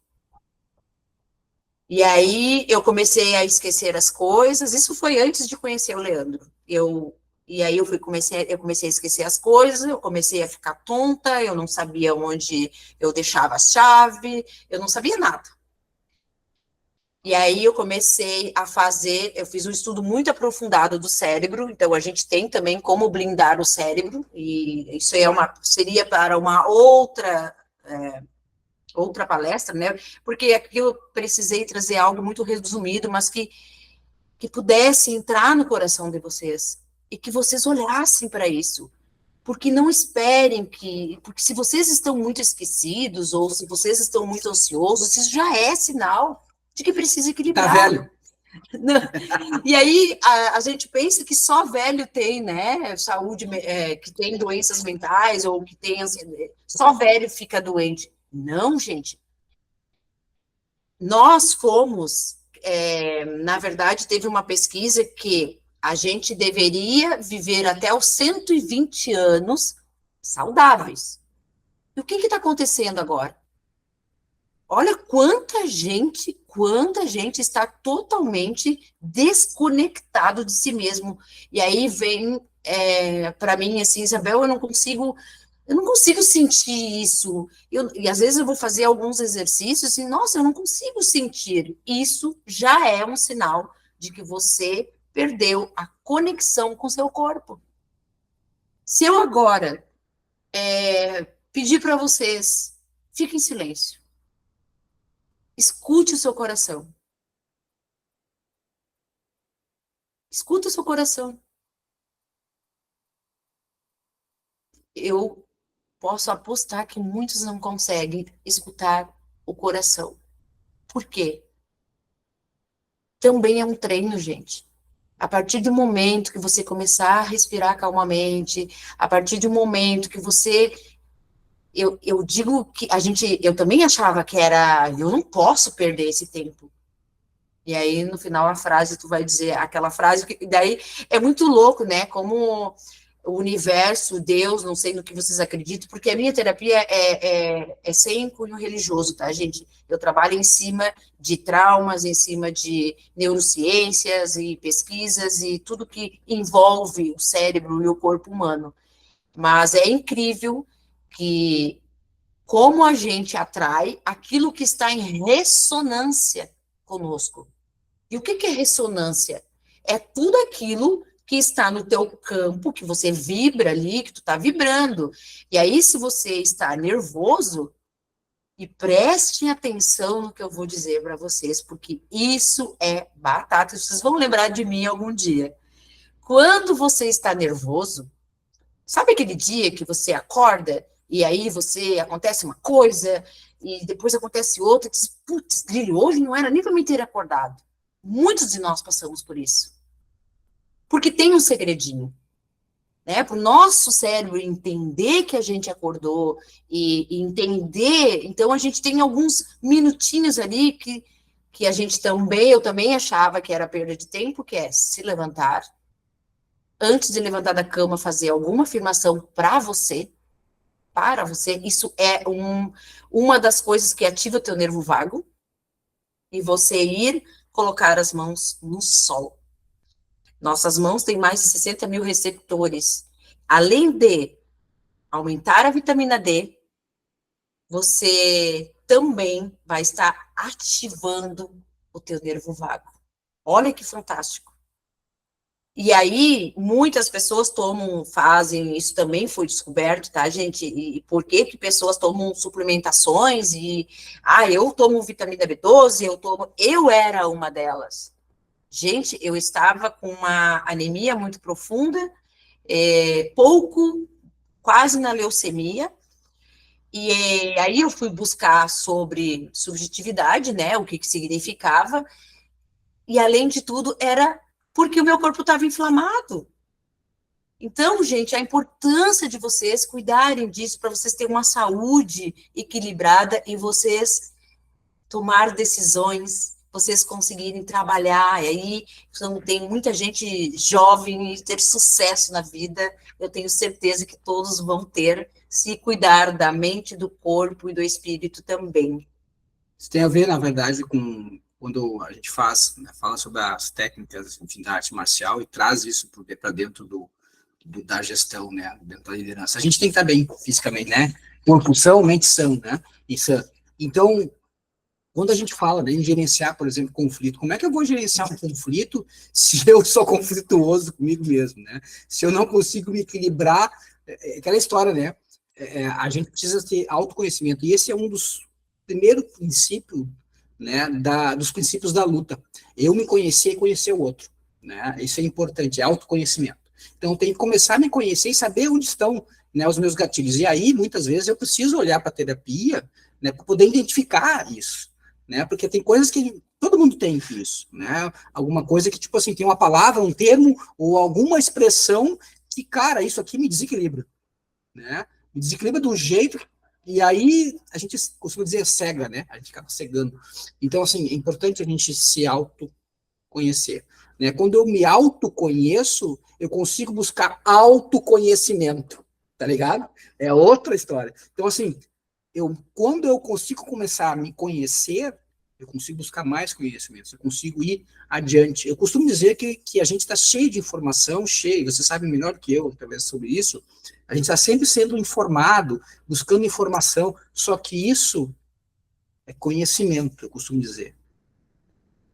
E aí eu comecei a esquecer as coisas. Isso foi antes de conhecer o Leandro. E aí eu comecei a esquecer as coisas, eu comecei a ficar tonta, eu não sabia onde eu deixava a chave, eu não sabia nada. E aí eu comecei a eu fiz um estudo muito aprofundado do cérebro, então a gente tem também como blindar o cérebro, e isso seria para uma outra palestra, né? Porque aqui eu precisei trazer algo muito resumido, mas que pudesse entrar no coração de vocês, e que vocês olhassem para isso. Porque não esperem porque se vocês estão muito esquecidos, ou se vocês estão muito ansiosos, isso já é sinal de que precisa equilibrar. Tá velho. E aí a gente pensa que só velho tem, né, saúde, que tem doenças mentais, ou que tem ansiedade, só velho fica doente. Não, gente. Nós fomos, na verdade, teve uma pesquisa que a gente deveria viver até os 120 anos saudáveis. E o que está acontecendo agora? Olha quanta gente está totalmente desconectado de si mesmo. E aí vem para mim assim, Isabel, eu não consigo sentir isso. E às vezes eu vou fazer alguns exercícios e, nossa, eu não consigo sentir. Isso já é um sinal de que você perdeu a conexão com seu corpo. Se eu agora pedir para vocês, fiquem em silêncio. Escute o seu coração. Escuta o seu coração. Eu posso apostar que muitos não conseguem escutar o coração. Por quê? Também é um treino, gente. A partir do momento que você começar a respirar calmamente, a partir do momento que você... Eu digo que eu também achava que eu não posso perder esse tempo. E aí, no final, a frase, tu vai dizer aquela frase, que daí é muito louco, né? Como o universo, Deus, não sei no que vocês acreditam, porque a minha terapia é sem cunho religioso, tá, gente? Eu trabalho em cima de traumas, em cima de neurociências e pesquisas e tudo que envolve o cérebro e o corpo humano. Mas é incrível que como a gente atrai aquilo que está em ressonância conosco. E o que é ressonância? É tudo aquilo que está no teu campo, que você vibra ali, que tu está vibrando. E aí, se você está nervoso, e prestem atenção no que eu vou dizer para vocês, porque isso é batata. Vocês vão lembrar de mim algum dia. Quando você está nervoso, sabe aquele dia que você acorda e aí acontece uma coisa e depois acontece outra e diz, putz, grilo, hoje não era nem para me ter acordado. Muitos de nós passamos por isso. Porque tem um segredinho, né? Para o nosso cérebro entender que a gente acordou e entender, então a gente tem alguns minutinhos ali que eu também achava que era perda de tempo, que é se levantar, antes de levantar da cama, fazer alguma afirmação para você, isso é uma das coisas que ativa o teu nervo vago, e você ir colocar as mãos no sol. Nossas mãos têm mais de 60 mil receptores. Além de aumentar a vitamina D, você também vai estar ativando o teu nervo vago. Olha que fantástico. E aí, muitas pessoas fazem, isso também foi descoberto, tá, gente? E por que pessoas tomam suplementações eu tomo vitamina B12, eu era uma delas. Gente, eu estava com uma anemia muito profunda, quase na leucemia, e aí eu fui buscar sobre subjetividade, né, o que significava, e além de tudo, era porque o meu corpo estava inflamado. Então, gente, a importância de vocês cuidarem disso, para vocês terem uma saúde equilibrada e vocês tomar decisões, vocês conseguirem trabalhar, e aí então, tem muita gente jovem e ter sucesso na vida, eu tenho certeza que todos vão ter, se cuidar da mente, do corpo e do espírito também. Isso tem a ver, na verdade, com quando a gente fala sobre as técnicas, enfim, da arte marcial e traz isso para dentro da gestão, né, dentro da liderança. A gente tem que estar bem fisicamente, né? Corpo são, mente são, né? Então, quando a gente fala em gerenciar, por exemplo, conflito, como é que eu vou gerenciar um conflito se eu sou conflituoso comigo mesmo, né? Se eu não consigo me equilibrar, aquela história, né? A gente precisa ter autoconhecimento, e esse é um dos primeiros princípios, né, dos princípios da luta. Eu me conhecer e conhecer o outro, né? Isso é importante, é autoconhecimento. Então, eu tenho que começar a me conhecer e saber onde estão, né, os meus gatilhos. E aí, muitas vezes, eu preciso olhar para a terapia, né, para poder identificar isso, né? Porque tem coisas que todo mundo tem isso, né? Alguma coisa que, tipo assim, tem uma palavra, um termo, ou alguma expressão que, cara, isso aqui me desequilibra, né? Me desequilibra do jeito, e aí a gente costuma dizer cega, né? A gente acaba cegando. Então, assim, é importante a gente se autoconhecer, né? Quando eu me autoconheço, eu consigo buscar autoconhecimento, tá ligado? É outra história. Então, assim, quando eu consigo começar a me conhecer, eu consigo buscar mais conhecimentos, eu consigo ir adiante. Eu costumo dizer que a gente está cheio de informação, você sabe melhor que eu, talvez, sobre isso, a gente está sempre sendo informado, buscando informação, só que isso é conhecimento, eu costumo dizer.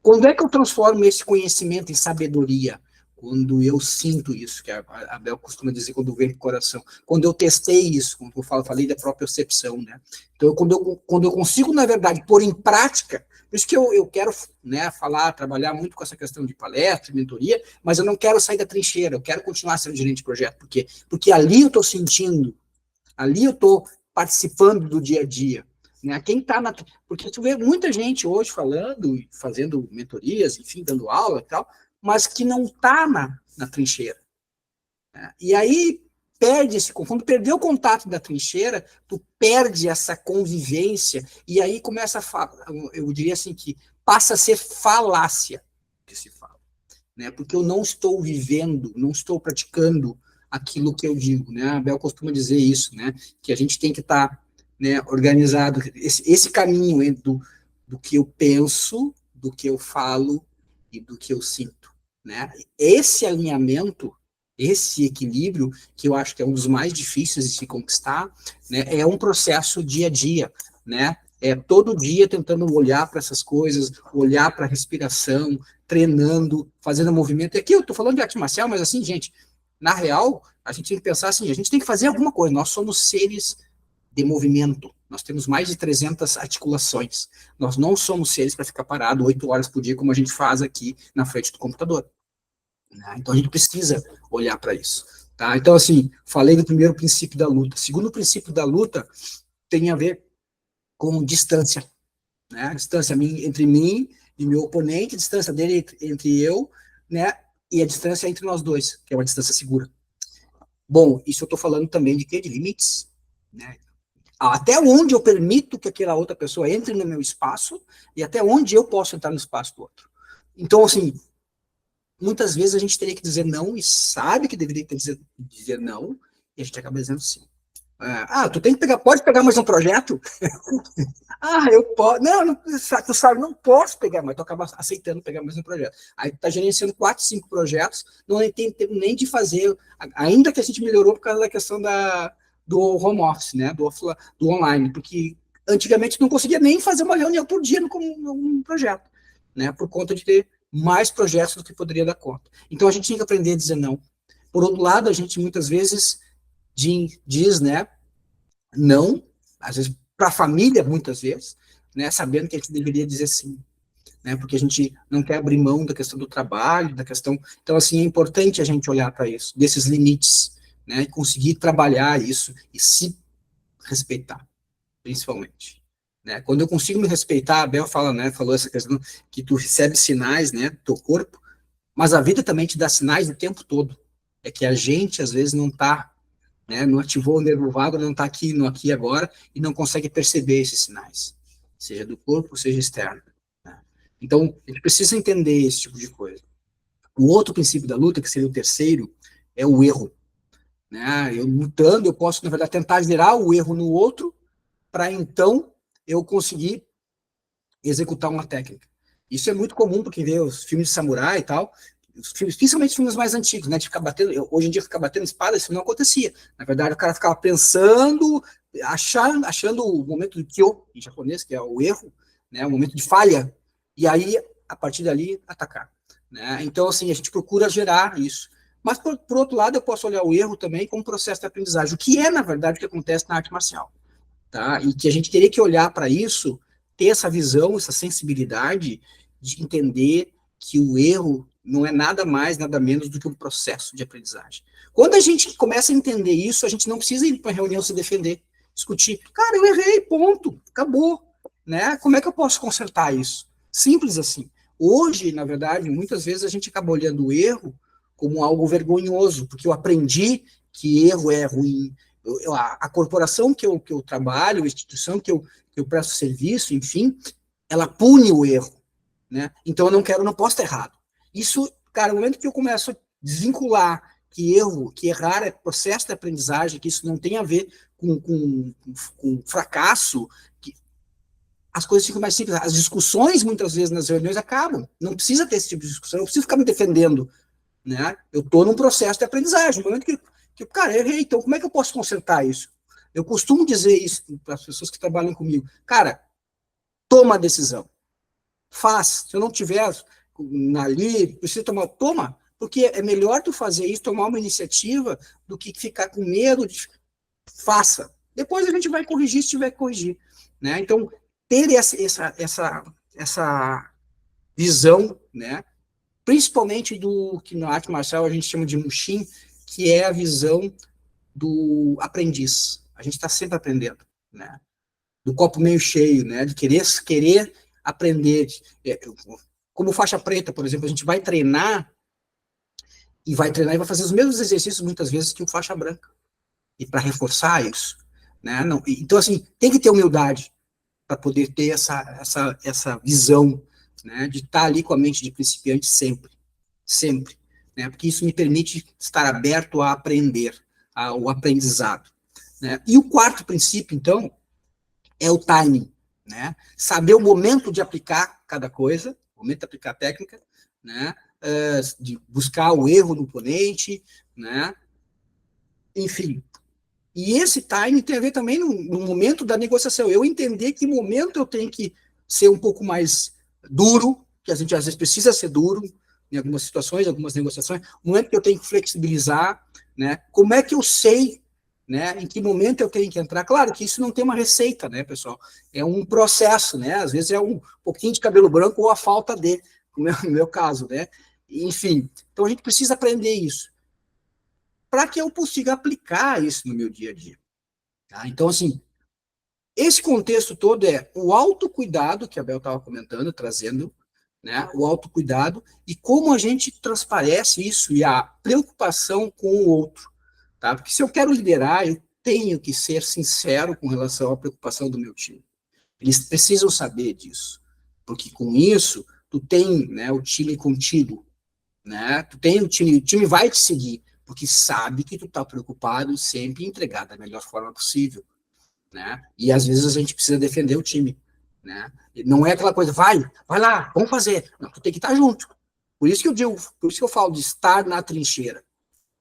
Quando é que eu transformo esse conhecimento em sabedoria? Quando eu sinto isso, que a Bel costuma dizer, quando vem pro coração. Quando eu testei isso, quando eu falei da própria percepção, né? Então, quando eu consigo, na verdade, pôr em prática, por isso que eu quero, né, trabalhar muito com essa questão de palestra, mentoria, mas eu não quero sair da trincheira, eu quero continuar sendo gerente de projeto, porque ali eu estou sentindo, ali eu estou participando do dia a dia. Né? Porque tu vê muita gente hoje falando, fazendo mentorias, enfim, dando aula e tal, mas que não está na trincheira. Né? E aí quando perdeu o contato da trincheira, tu perde essa convivência, e aí começa eu diria assim, que passa a ser falácia que se fala. Né? Porque eu não estou vivendo, não estou praticando aquilo que eu digo. Né? A Bel costuma dizer isso, né? Que a gente tem que estar né, organizado, esse caminho do que eu penso, do que eu falo e do que eu sinto. Né? Esse alinhamento, esse equilíbrio, que eu acho que é um dos mais difíceis de se conquistar, né, é um processo dia a dia, né? É todo dia tentando olhar para essas coisas, olhar para a respiração, treinando, fazendo movimento. E aqui eu estou falando de arte marcial, mas assim, gente, na real, a gente tem que pensar assim, a gente tem que fazer alguma coisa. Nós somos seres de movimento. Nós temos mais de 300 articulações. Nós não somos seres para ficar parado 8 horas por dia, como a gente faz aqui na frente do computador. né? Então, a gente precisa olhar para isso. Tá? Então, assim, falei do primeiro princípio da luta. O segundo princípio da luta tem a ver com distância, né? A distância entre mim e meu oponente, a distância dele entre eu, né? E a distância entre nós dois, que é uma distância segura. Bom, isso eu estou falando também de quê? De limites, né? Até onde eu permito que aquela outra pessoa entre no meu espaço e até onde eu posso entrar no espaço do outro. Então, assim, muitas vezes a gente teria que dizer não e sabe que deveria dizer não, e a gente acaba dizendo sim. Tu tem que pegar, pode pegar mais um projeto? Eu posso. Não, tu sabe, não posso pegar, mas tu acaba aceitando pegar mais um projeto. Aí tu tá gerenciando 4, 5 projetos, não tem tempo nem de fazer, ainda que a gente melhorou por causa da questão do home office, né? Do online, porque antigamente não conseguia nem fazer uma reunião por dia num projeto, né? Por conta de ter mais projetos do que poderia dar conta. Então a gente tem que aprender a dizer não. Por outro lado, a gente muitas vezes diz, né? Não, às vezes para a família, muitas vezes, né? Sabendo que a gente deveria dizer sim, né? Porque a gente não quer abrir mão da questão do trabalho, da questão. Então, assim, é importante a gente olhar para isso, desses limites, né? E conseguir trabalhar isso e se respeitar, principalmente. Né? Quando eu consigo me respeitar, a Bel fala, né? Falou essa questão que tu recebe sinais, né? Do teu corpo, mas a vida também te dá sinais o tempo todo. É que a gente, às vezes, não está, né, não ativou o nervo vago, não está aqui no aqui e agora, e não consegue perceber esses sinais, seja do corpo, seja externo. Né? Então, a gente precisa entender esse tipo de coisa. O outro princípio da luta, que seria o terceiro, é o erro. Né? Eu lutando, eu posso, na verdade, tentar gerar o erro no outro, para então eu conseguir executar uma técnica. Isso é muito comum para quem vê os filmes de samurai e tal, principalmente os filmes mais antigos, né, de ficar batendo, hoje em dia ficar batendo espada, isso não acontecia. Na verdade, o cara ficava pensando, achando o momento do kyo, em japonês, que é o erro, né, o momento de falha, e aí, a partir dali, atacar. Né? Então, assim, a gente procura gerar isso. Mas, por outro lado, eu posso olhar o erro também como um processo de aprendizagem, o que é, na verdade, o que acontece na arte marcial. Tá? E que a gente teria que olhar para isso, ter essa visão, essa sensibilidade de entender que o erro não é nada mais, nada menos do que um processo de aprendizagem. Quando a gente começa a entender isso, a gente não precisa ir para a reunião se defender, discutir. Cara, eu errei, ponto, acabou. Né? Como é que eu posso consertar isso? Simples assim. Hoje, na verdade, muitas vezes a gente acaba olhando o erro como algo vergonhoso, porque eu aprendi que erro é ruim. A corporação que eu trabalho, a instituição que eu presto serviço, enfim, ela pune o erro. Né? Então eu não posso estar errado. Isso, cara, no momento que eu começo a desvincular que errar é processo de aprendizagem, que isso não tem a ver com fracasso, que as coisas ficam mais simples. As discussões, muitas vezes, nas reuniões acabam. Não precisa ter esse tipo de discussão, eu não preciso ficar me defendendo. Né? Eu estou num processo de aprendizagem. No momento que, cara, eu errei, então como é que eu posso consertar isso? Eu costumo dizer isso para as pessoas que trabalham comigo. Cara, toma a decisão. Faz. Se eu não tiver ali, precisa toma, porque é melhor tu fazer isso, tomar uma iniciativa, do que ficar com medo de faça. Depois a gente vai corrigir se tiver que corrigir. Né? Então, ter essa visão, né? Principalmente do que na arte marcial a gente chama de Mushin, que é a visão do aprendiz. A gente está sempre aprendendo, né? Do copo meio cheio, né? De querer aprender. Como faixa preta, por exemplo, a gente vai treinar e vai fazer os mesmos exercícios muitas vezes que o faixa branca. E para reforçar isso, né? Não, então, assim, tem que ter humildade para poder ter essa visão, né? De estar ali com a mente de principiante sempre. Sempre, né? Porque isso me permite estar aberto a aprender, ao aprendizado. Né? E o quarto princípio, então, é o timing, né? Saber o momento de aplicar cada coisa, o momento de aplicar a técnica, né? De buscar o erro no oponente, né? Enfim. E esse timing tem a ver também no momento da negociação. Eu entender que momento eu tenho que ser um pouco mais duro, que a gente às vezes precisa ser duro, em algumas situações, algumas negociações, o momento que eu tenho que flexibilizar, né? Como é que eu sei, né? Em que momento eu tenho que entrar? Claro que isso não tem uma receita, né, pessoal? É um processo, né? Às vezes é um pouquinho de cabelo branco ou a falta de, no meu caso, né? enfim. Então, a gente precisa aprender isso, para que eu consiga aplicar isso no meu dia a dia. Tá? Então, assim, esse contexto todo é o autocuidado, que a Bel estava comentando, trazendo, né, o autocuidado, e como a gente transparece isso e a preocupação com o outro. Tá? Porque se eu quero liderar, eu tenho que ser sincero com relação à preocupação do meu time. Eles precisam saber disso, porque com isso, tu tem, né, o time contigo, né? Tu tem o time vai te seguir, porque sabe que tu está preocupado sempre em entregar da melhor forma possível, né? E às vezes a gente precisa defender o time, né? E não é aquela coisa, vai lá, vamos fazer. Não, tu tem que estar junto. Por isso que eu digo, por isso que eu falo de estar na trincheira,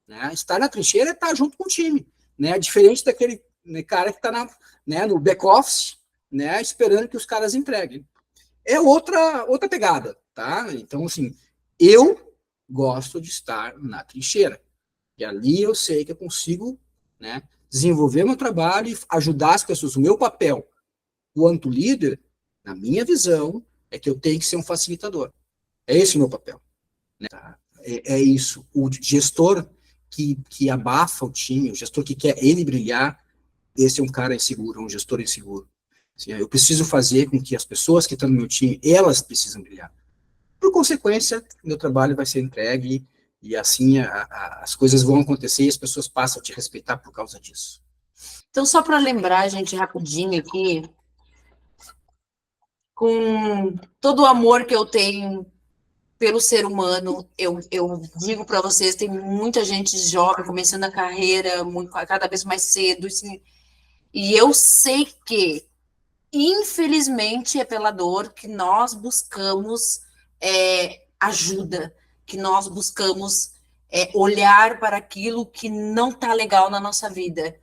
né? Estar na trincheira é estar junto com o time, né? Diferente daquele, né, cara que está né, no back office, né, esperando que os caras entreguem. É outra pegada, tá? Então, assim, eu gosto de estar na trincheira. E ali eu sei que eu consigo, né, desenvolver meu trabalho e ajudar as pessoas. O meu papel, quanto líder, na minha visão, é que eu tenho que ser um facilitador. É esse o meu papel. Né? É isso. O gestor que abafa o time, o gestor que quer ele brilhar, esse é um cara inseguro, um gestor inseguro. Assim, eu preciso fazer com que as pessoas que estão no meu time, elas precisam brilhar. Por consequência, meu trabalho vai ser entregue e assim as coisas vão acontecer e as pessoas passam a te respeitar por causa disso. Então, só para lembrar, gente, rapidinho aqui, com todo o amor que eu tenho pelo ser humano, eu digo para vocês, tem muita gente jovem começando a carreira cada vez mais cedo, assim, e eu sei que, infelizmente, é pela dor que nós buscamos ajuda, que nós buscamos olhar para aquilo que não está legal na nossa vida.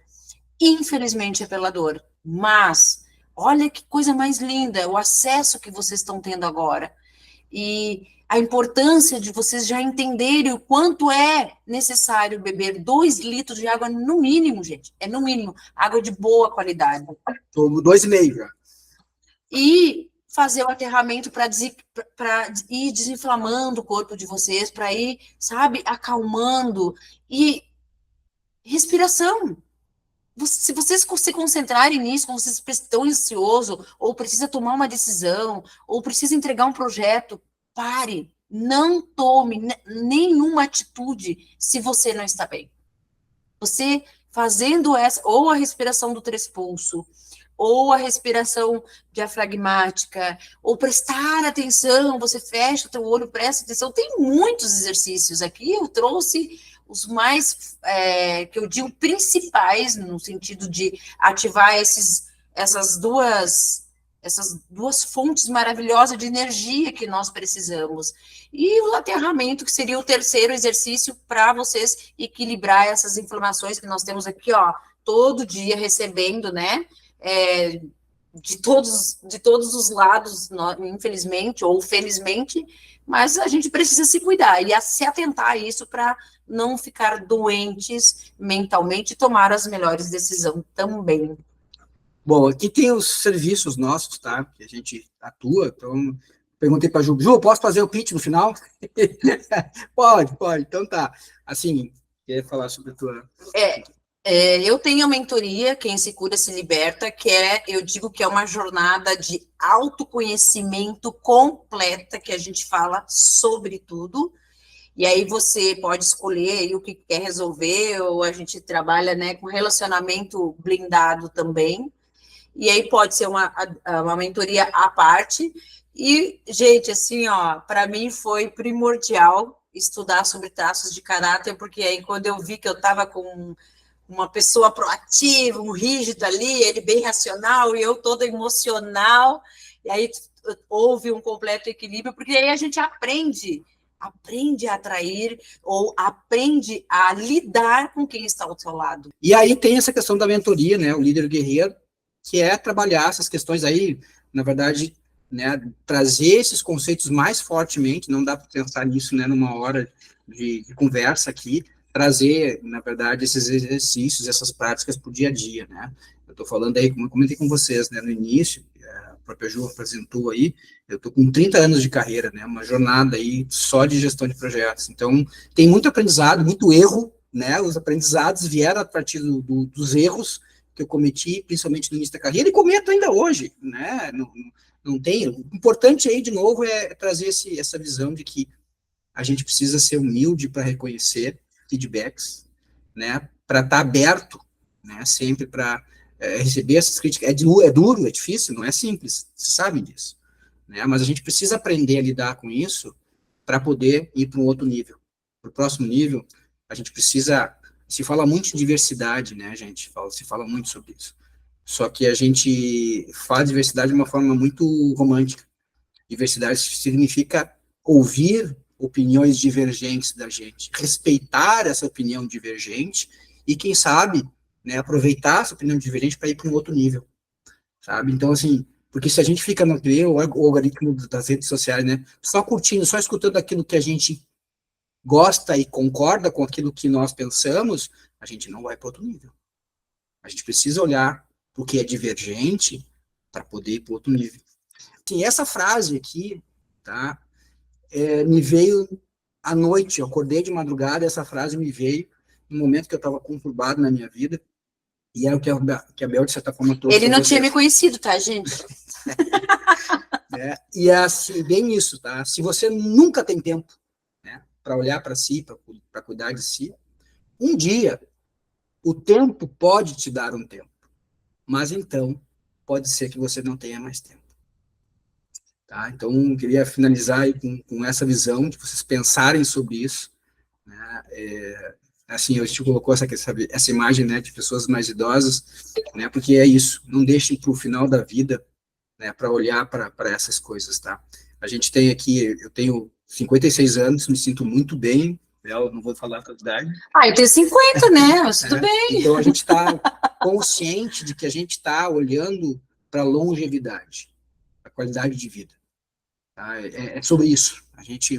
Infelizmente é pela dor, mas olha que coisa mais linda, o acesso que vocês estão tendo agora. E a importância de vocês já entenderem o quanto é necessário beber 2 litros de água no mínimo, gente. É no mínimo, água de boa qualidade. Tomo 2,5 já. E fazer o aterramento para ir desinflamando o corpo de vocês, para ir, sabe, acalmando. E respiração. Se vocês se concentrarem nisso, quando vocês estão ansiosos, ou precisa tomar uma decisão, ou precisa entregar um projeto, pare, não tome nenhuma atitude se você não está bem. Você fazendo essa, ou a respiração do trespulso, ou a respiração diafragmática, ou prestar atenção, você fecha o teu olho, presta atenção, tem muitos exercícios aqui, eu trouxe os mais, que eu digo, principais, no sentido de ativar essas duas fontes maravilhosas de energia que nós precisamos. E o aterramento, que seria o terceiro exercício para vocês equilibrar essas inflamações que nós temos aqui, ó, todo dia recebendo, né, de todos os lados, infelizmente ou felizmente, mas a gente precisa se cuidar e se atentar a isso para não ficar doentes mentalmente e tomar as melhores decisões também. Bom, aqui tem os serviços nossos, tá? Que a gente atua, então perguntei para a Ju, posso fazer o pitch no final? Pode, então tá. Assim, quer falar sobre a tua... Eu tenho a mentoria, Quem se Cura se Liberta, que eu digo que é uma jornada de autoconhecimento completa, que a gente fala sobre tudo, e aí você pode escolher aí o que quer resolver, ou a gente trabalha, né, com relacionamento blindado também, e aí pode ser uma mentoria à parte, e, gente, assim, ó, para mim foi primordial estudar sobre traços de caráter, porque aí quando eu vi que eu estava com uma pessoa proativa, um rígido ali, ele bem racional, e eu toda emocional, e aí houve um completo equilíbrio, porque aí a gente aprende a atrair, ou aprende a lidar com quem está ao seu lado. E aí tem essa questão da mentoria, né, o líder guerreiro, que é trabalhar essas questões aí, na verdade, né, trazer esses conceitos mais fortemente, não dá para pensar nisso, né, numa hora de conversa aqui, trazer, na verdade, esses exercícios, essas práticas para o dia a dia, né? Eu estou falando aí, como eu comentei com vocês, né, no início, própria Ju apresentou aí, eu estou com 30 anos de carreira, né, uma jornada aí só de gestão de projetos. Então, tem muito aprendizado, muito erro, né, os aprendizados vieram a partir dos erros que eu cometi, principalmente no início da carreira, e cometo ainda hoje, né, não tem, o importante aí, de novo, é trazer essa visão de que a gente precisa ser humilde para reconhecer feedbacks, né, para estar aberto, né, sempre para receber essas críticas. É duro, é difícil, não é simples, vocês sabem disso, né, mas a gente precisa aprender a lidar com isso para poder ir para um outro nível. Para o próximo nível, a gente precisa, se fala muito de diversidade, né, gente, se fala muito sobre isso, só que a gente faz diversidade de uma forma muito romântica. Diversidade significa ouvir opiniões divergentes da gente, respeitar essa opinião divergente e, quem sabe, né, aproveitar essa opinião divergente para ir para um outro nível, sabe? Então, assim, porque se a gente fica no o algoritmo das redes sociais, né, só curtindo, só escutando aquilo que a gente gosta e concorda com aquilo que nós pensamos, a gente não vai para outro nível. A gente precisa olhar para o que é divergente para poder ir para outro nível. Assim, essa frase aqui, tá, me veio à noite, eu acordei de madrugada, essa frase me veio no momento que eu estava conturbado na minha vida, e é o que a Bel, de certa forma, trouxe. Ele não tinha me conhecido, tá, gente? E é assim, bem isso, tá? Se você nunca tem tempo, né, para olhar para si, para cuidar de si, um dia o tempo pode te dar um tempo, mas então pode ser que você não tenha mais tempo. Tá? Então, eu queria finalizar aí com essa visão, de vocês pensarem sobre isso, né? Assim, a gente colocou essa imagem, né, de pessoas mais idosas, né, porque é isso, não deixem para o final da vida, né, para olhar para essas coisas, tá? A gente tem aqui, eu tenho 56 anos, me sinto muito bem, eu não vou falar a idade. Eu tenho 50, né, mas tudo bem. Então, a gente está consciente de que a gente está olhando para a longevidade, a qualidade de vida. Tá? É sobre isso.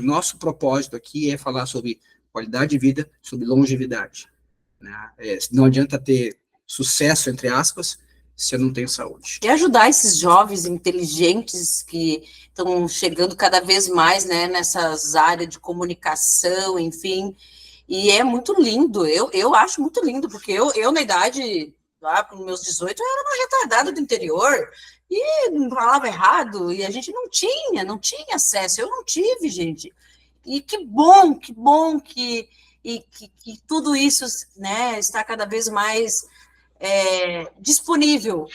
O nosso propósito aqui é falar sobre qualidade de vida, sobre longevidade. Né? Não adianta ter sucesso, entre aspas, se eu não tenho saúde. E ajudar esses jovens inteligentes que estão chegando cada vez mais, né, nessas áreas de comunicação, enfim. E é muito lindo, eu acho muito lindo, porque eu na idade, lá para os meus 18, eu era uma retardada do interior, e falava errado, e a gente não tinha acesso, eu não tive, gente. E que bom que tudo isso, né, está cada vez mais disponível,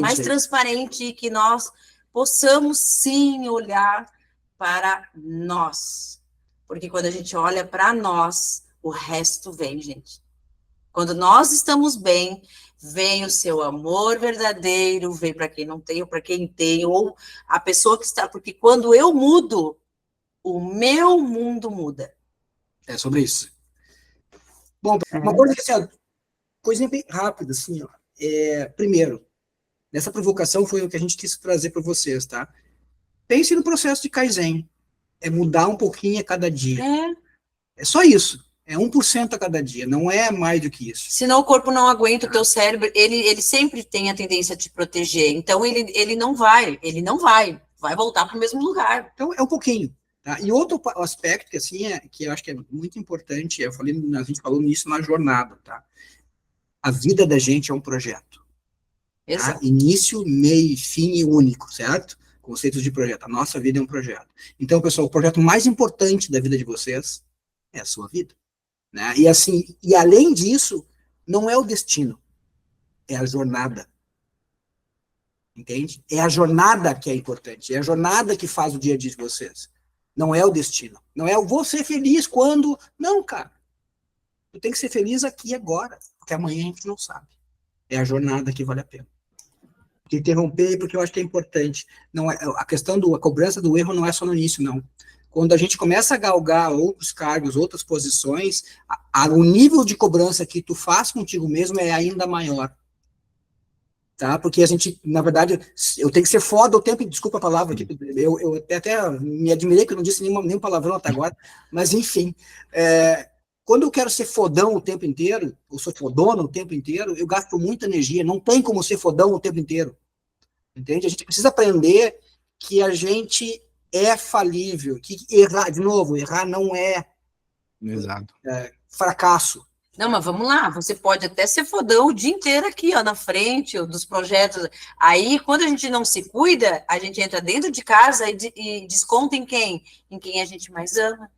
mais transparente, e que nós possamos sim olhar para nós. Porque quando a gente olha para nós, o resto vem, gente. Quando nós estamos bem, vem o seu amor verdadeiro, vem para quem não tem ou para quem tem, ou a pessoa que está... Porque quando eu mudo, o meu mundo muda. É sobre isso. Bom, uma coisa assim, coisinha bem rápida, assim, ó. Primeiro, nessa provocação foi o que a gente quis trazer para vocês, tá? Pense no processo de Kaizen. É mudar um pouquinho a cada dia. É só isso. É 1% a cada dia, não é mais do que isso. Senão o corpo não aguenta, o teu cérebro, ele sempre tem a tendência a te proteger. Então, ele não vai voltar para o mesmo lugar. Então, é um pouquinho. Tá? E outro aspecto que, assim, que eu acho que é muito importante, a gente falou nisso na jornada, tá? A vida da gente é um projeto. Tá? Início, meio, fim e único, certo? Conceitos de projeto. A nossa vida é um projeto. Então, pessoal, o projeto mais importante da vida de vocês é a sua vida. Né? E assim, e além disso, não é o destino, é a jornada. Entende? É a jornada que é importante, é a jornada que faz o dia a dia de vocês. Não é o destino. Não é eu vou ser feliz quando... Não, cara. Tu tem que ser feliz aqui e agora, porque amanhã a gente não sabe. É a jornada que vale a pena. Te interromper porque eu acho que é importante. Não é, a questão a cobrança do erro não é só no início, não. Quando a gente começa a galgar outros cargos, outras posições, o nível de cobrança que tu faz contigo mesmo é ainda maior. Tá? Porque a gente, na verdade, eu tenho que ser foda o tempo, desculpa a palavra aqui, eu até me admirei que eu não disse nenhum palavrão até agora, mas enfim, quando eu quero ser fodão o tempo inteiro, ou sou fodona o tempo inteiro, eu gasto muita energia, não tem como ser fodão o tempo inteiro. entende? A gente precisa aprender que a gente é falível, que errar, de novo, errar não é Exato. fracasso. Não, mas vamos lá, você pode até ser fodão o dia inteiro aqui, ó, na frente, ó, dos projetos. Aí, quando a gente não se cuida, a gente entra dentro de casa e desconta em quem? Em quem a gente mais ama.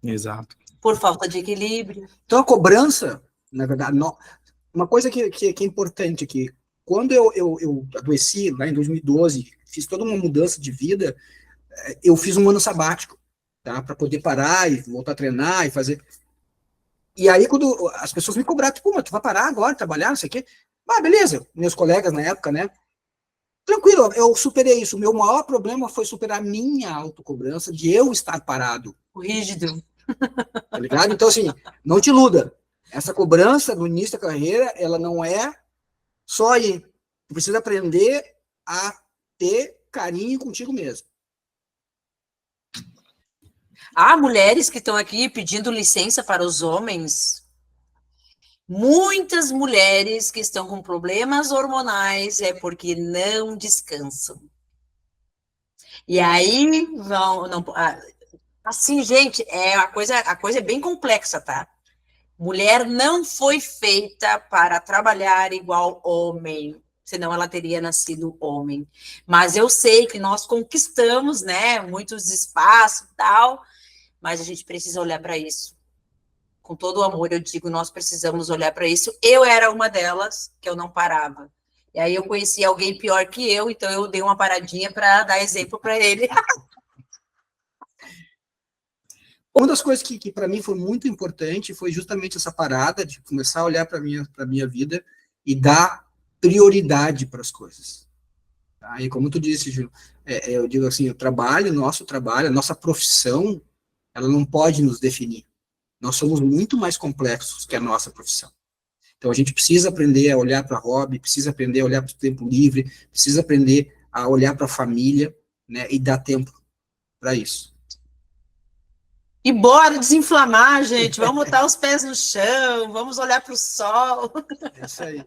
Exato. Por falta de equilíbrio. Então, a cobrança, na verdade, uma coisa que é importante aqui, quando eu adoeci lá em 2012, fiz toda uma mudança de vida, eu fiz um ano sabático, tá, para poder parar e voltar a treinar e fazer. E aí, quando as pessoas me cobraram, tipo, mas tu vai parar agora, trabalhar, não sei o quê. Ah, beleza, meus colegas na época, né? Tranquilo, eu superei isso. O meu maior problema foi superar a minha autocobrança de eu estar parado. O rígido. Tá ligado? Então, assim, não te iluda. Essa cobrança no início da carreira, ela não é só aí. Tu precisa aprender a ter carinho contigo mesmo. Há mulheres que estão aqui pedindo licença para os homens. Muitas mulheres que estão com problemas hormonais é porque não descansam. E aí vão, não, assim, gente, a coisa é bem complexa, tá? Mulher não foi feita para trabalhar igual homem, senão ela teria nascido homem. Mas eu sei que nós conquistamos, né, muitos espaços e tal, mas a gente precisa olhar para isso. Com todo o amor, eu digo, nós precisamos olhar para isso. Eu era uma delas que eu não parava. E aí eu conheci alguém pior que eu, então eu dei uma paradinha para dar exemplo para ele. Uma das coisas que para mim foi muito importante foi justamente essa parada de começar a olhar para minha vida e dar prioridade para as coisas. Tá? E como tu disse, Ju, eu digo assim, nosso trabalho, a nossa profissão, ela não pode nos definir. Nós somos muito mais complexos que a nossa profissão. Então a gente precisa aprender a olhar para hobby, precisa aprender a olhar para o tempo livre, precisa aprender a olhar para a família, né, e dar tempo para isso. E bora desinflamar, gente. Vamos botar os pés no chão, vamos olhar para o sol. É isso aí.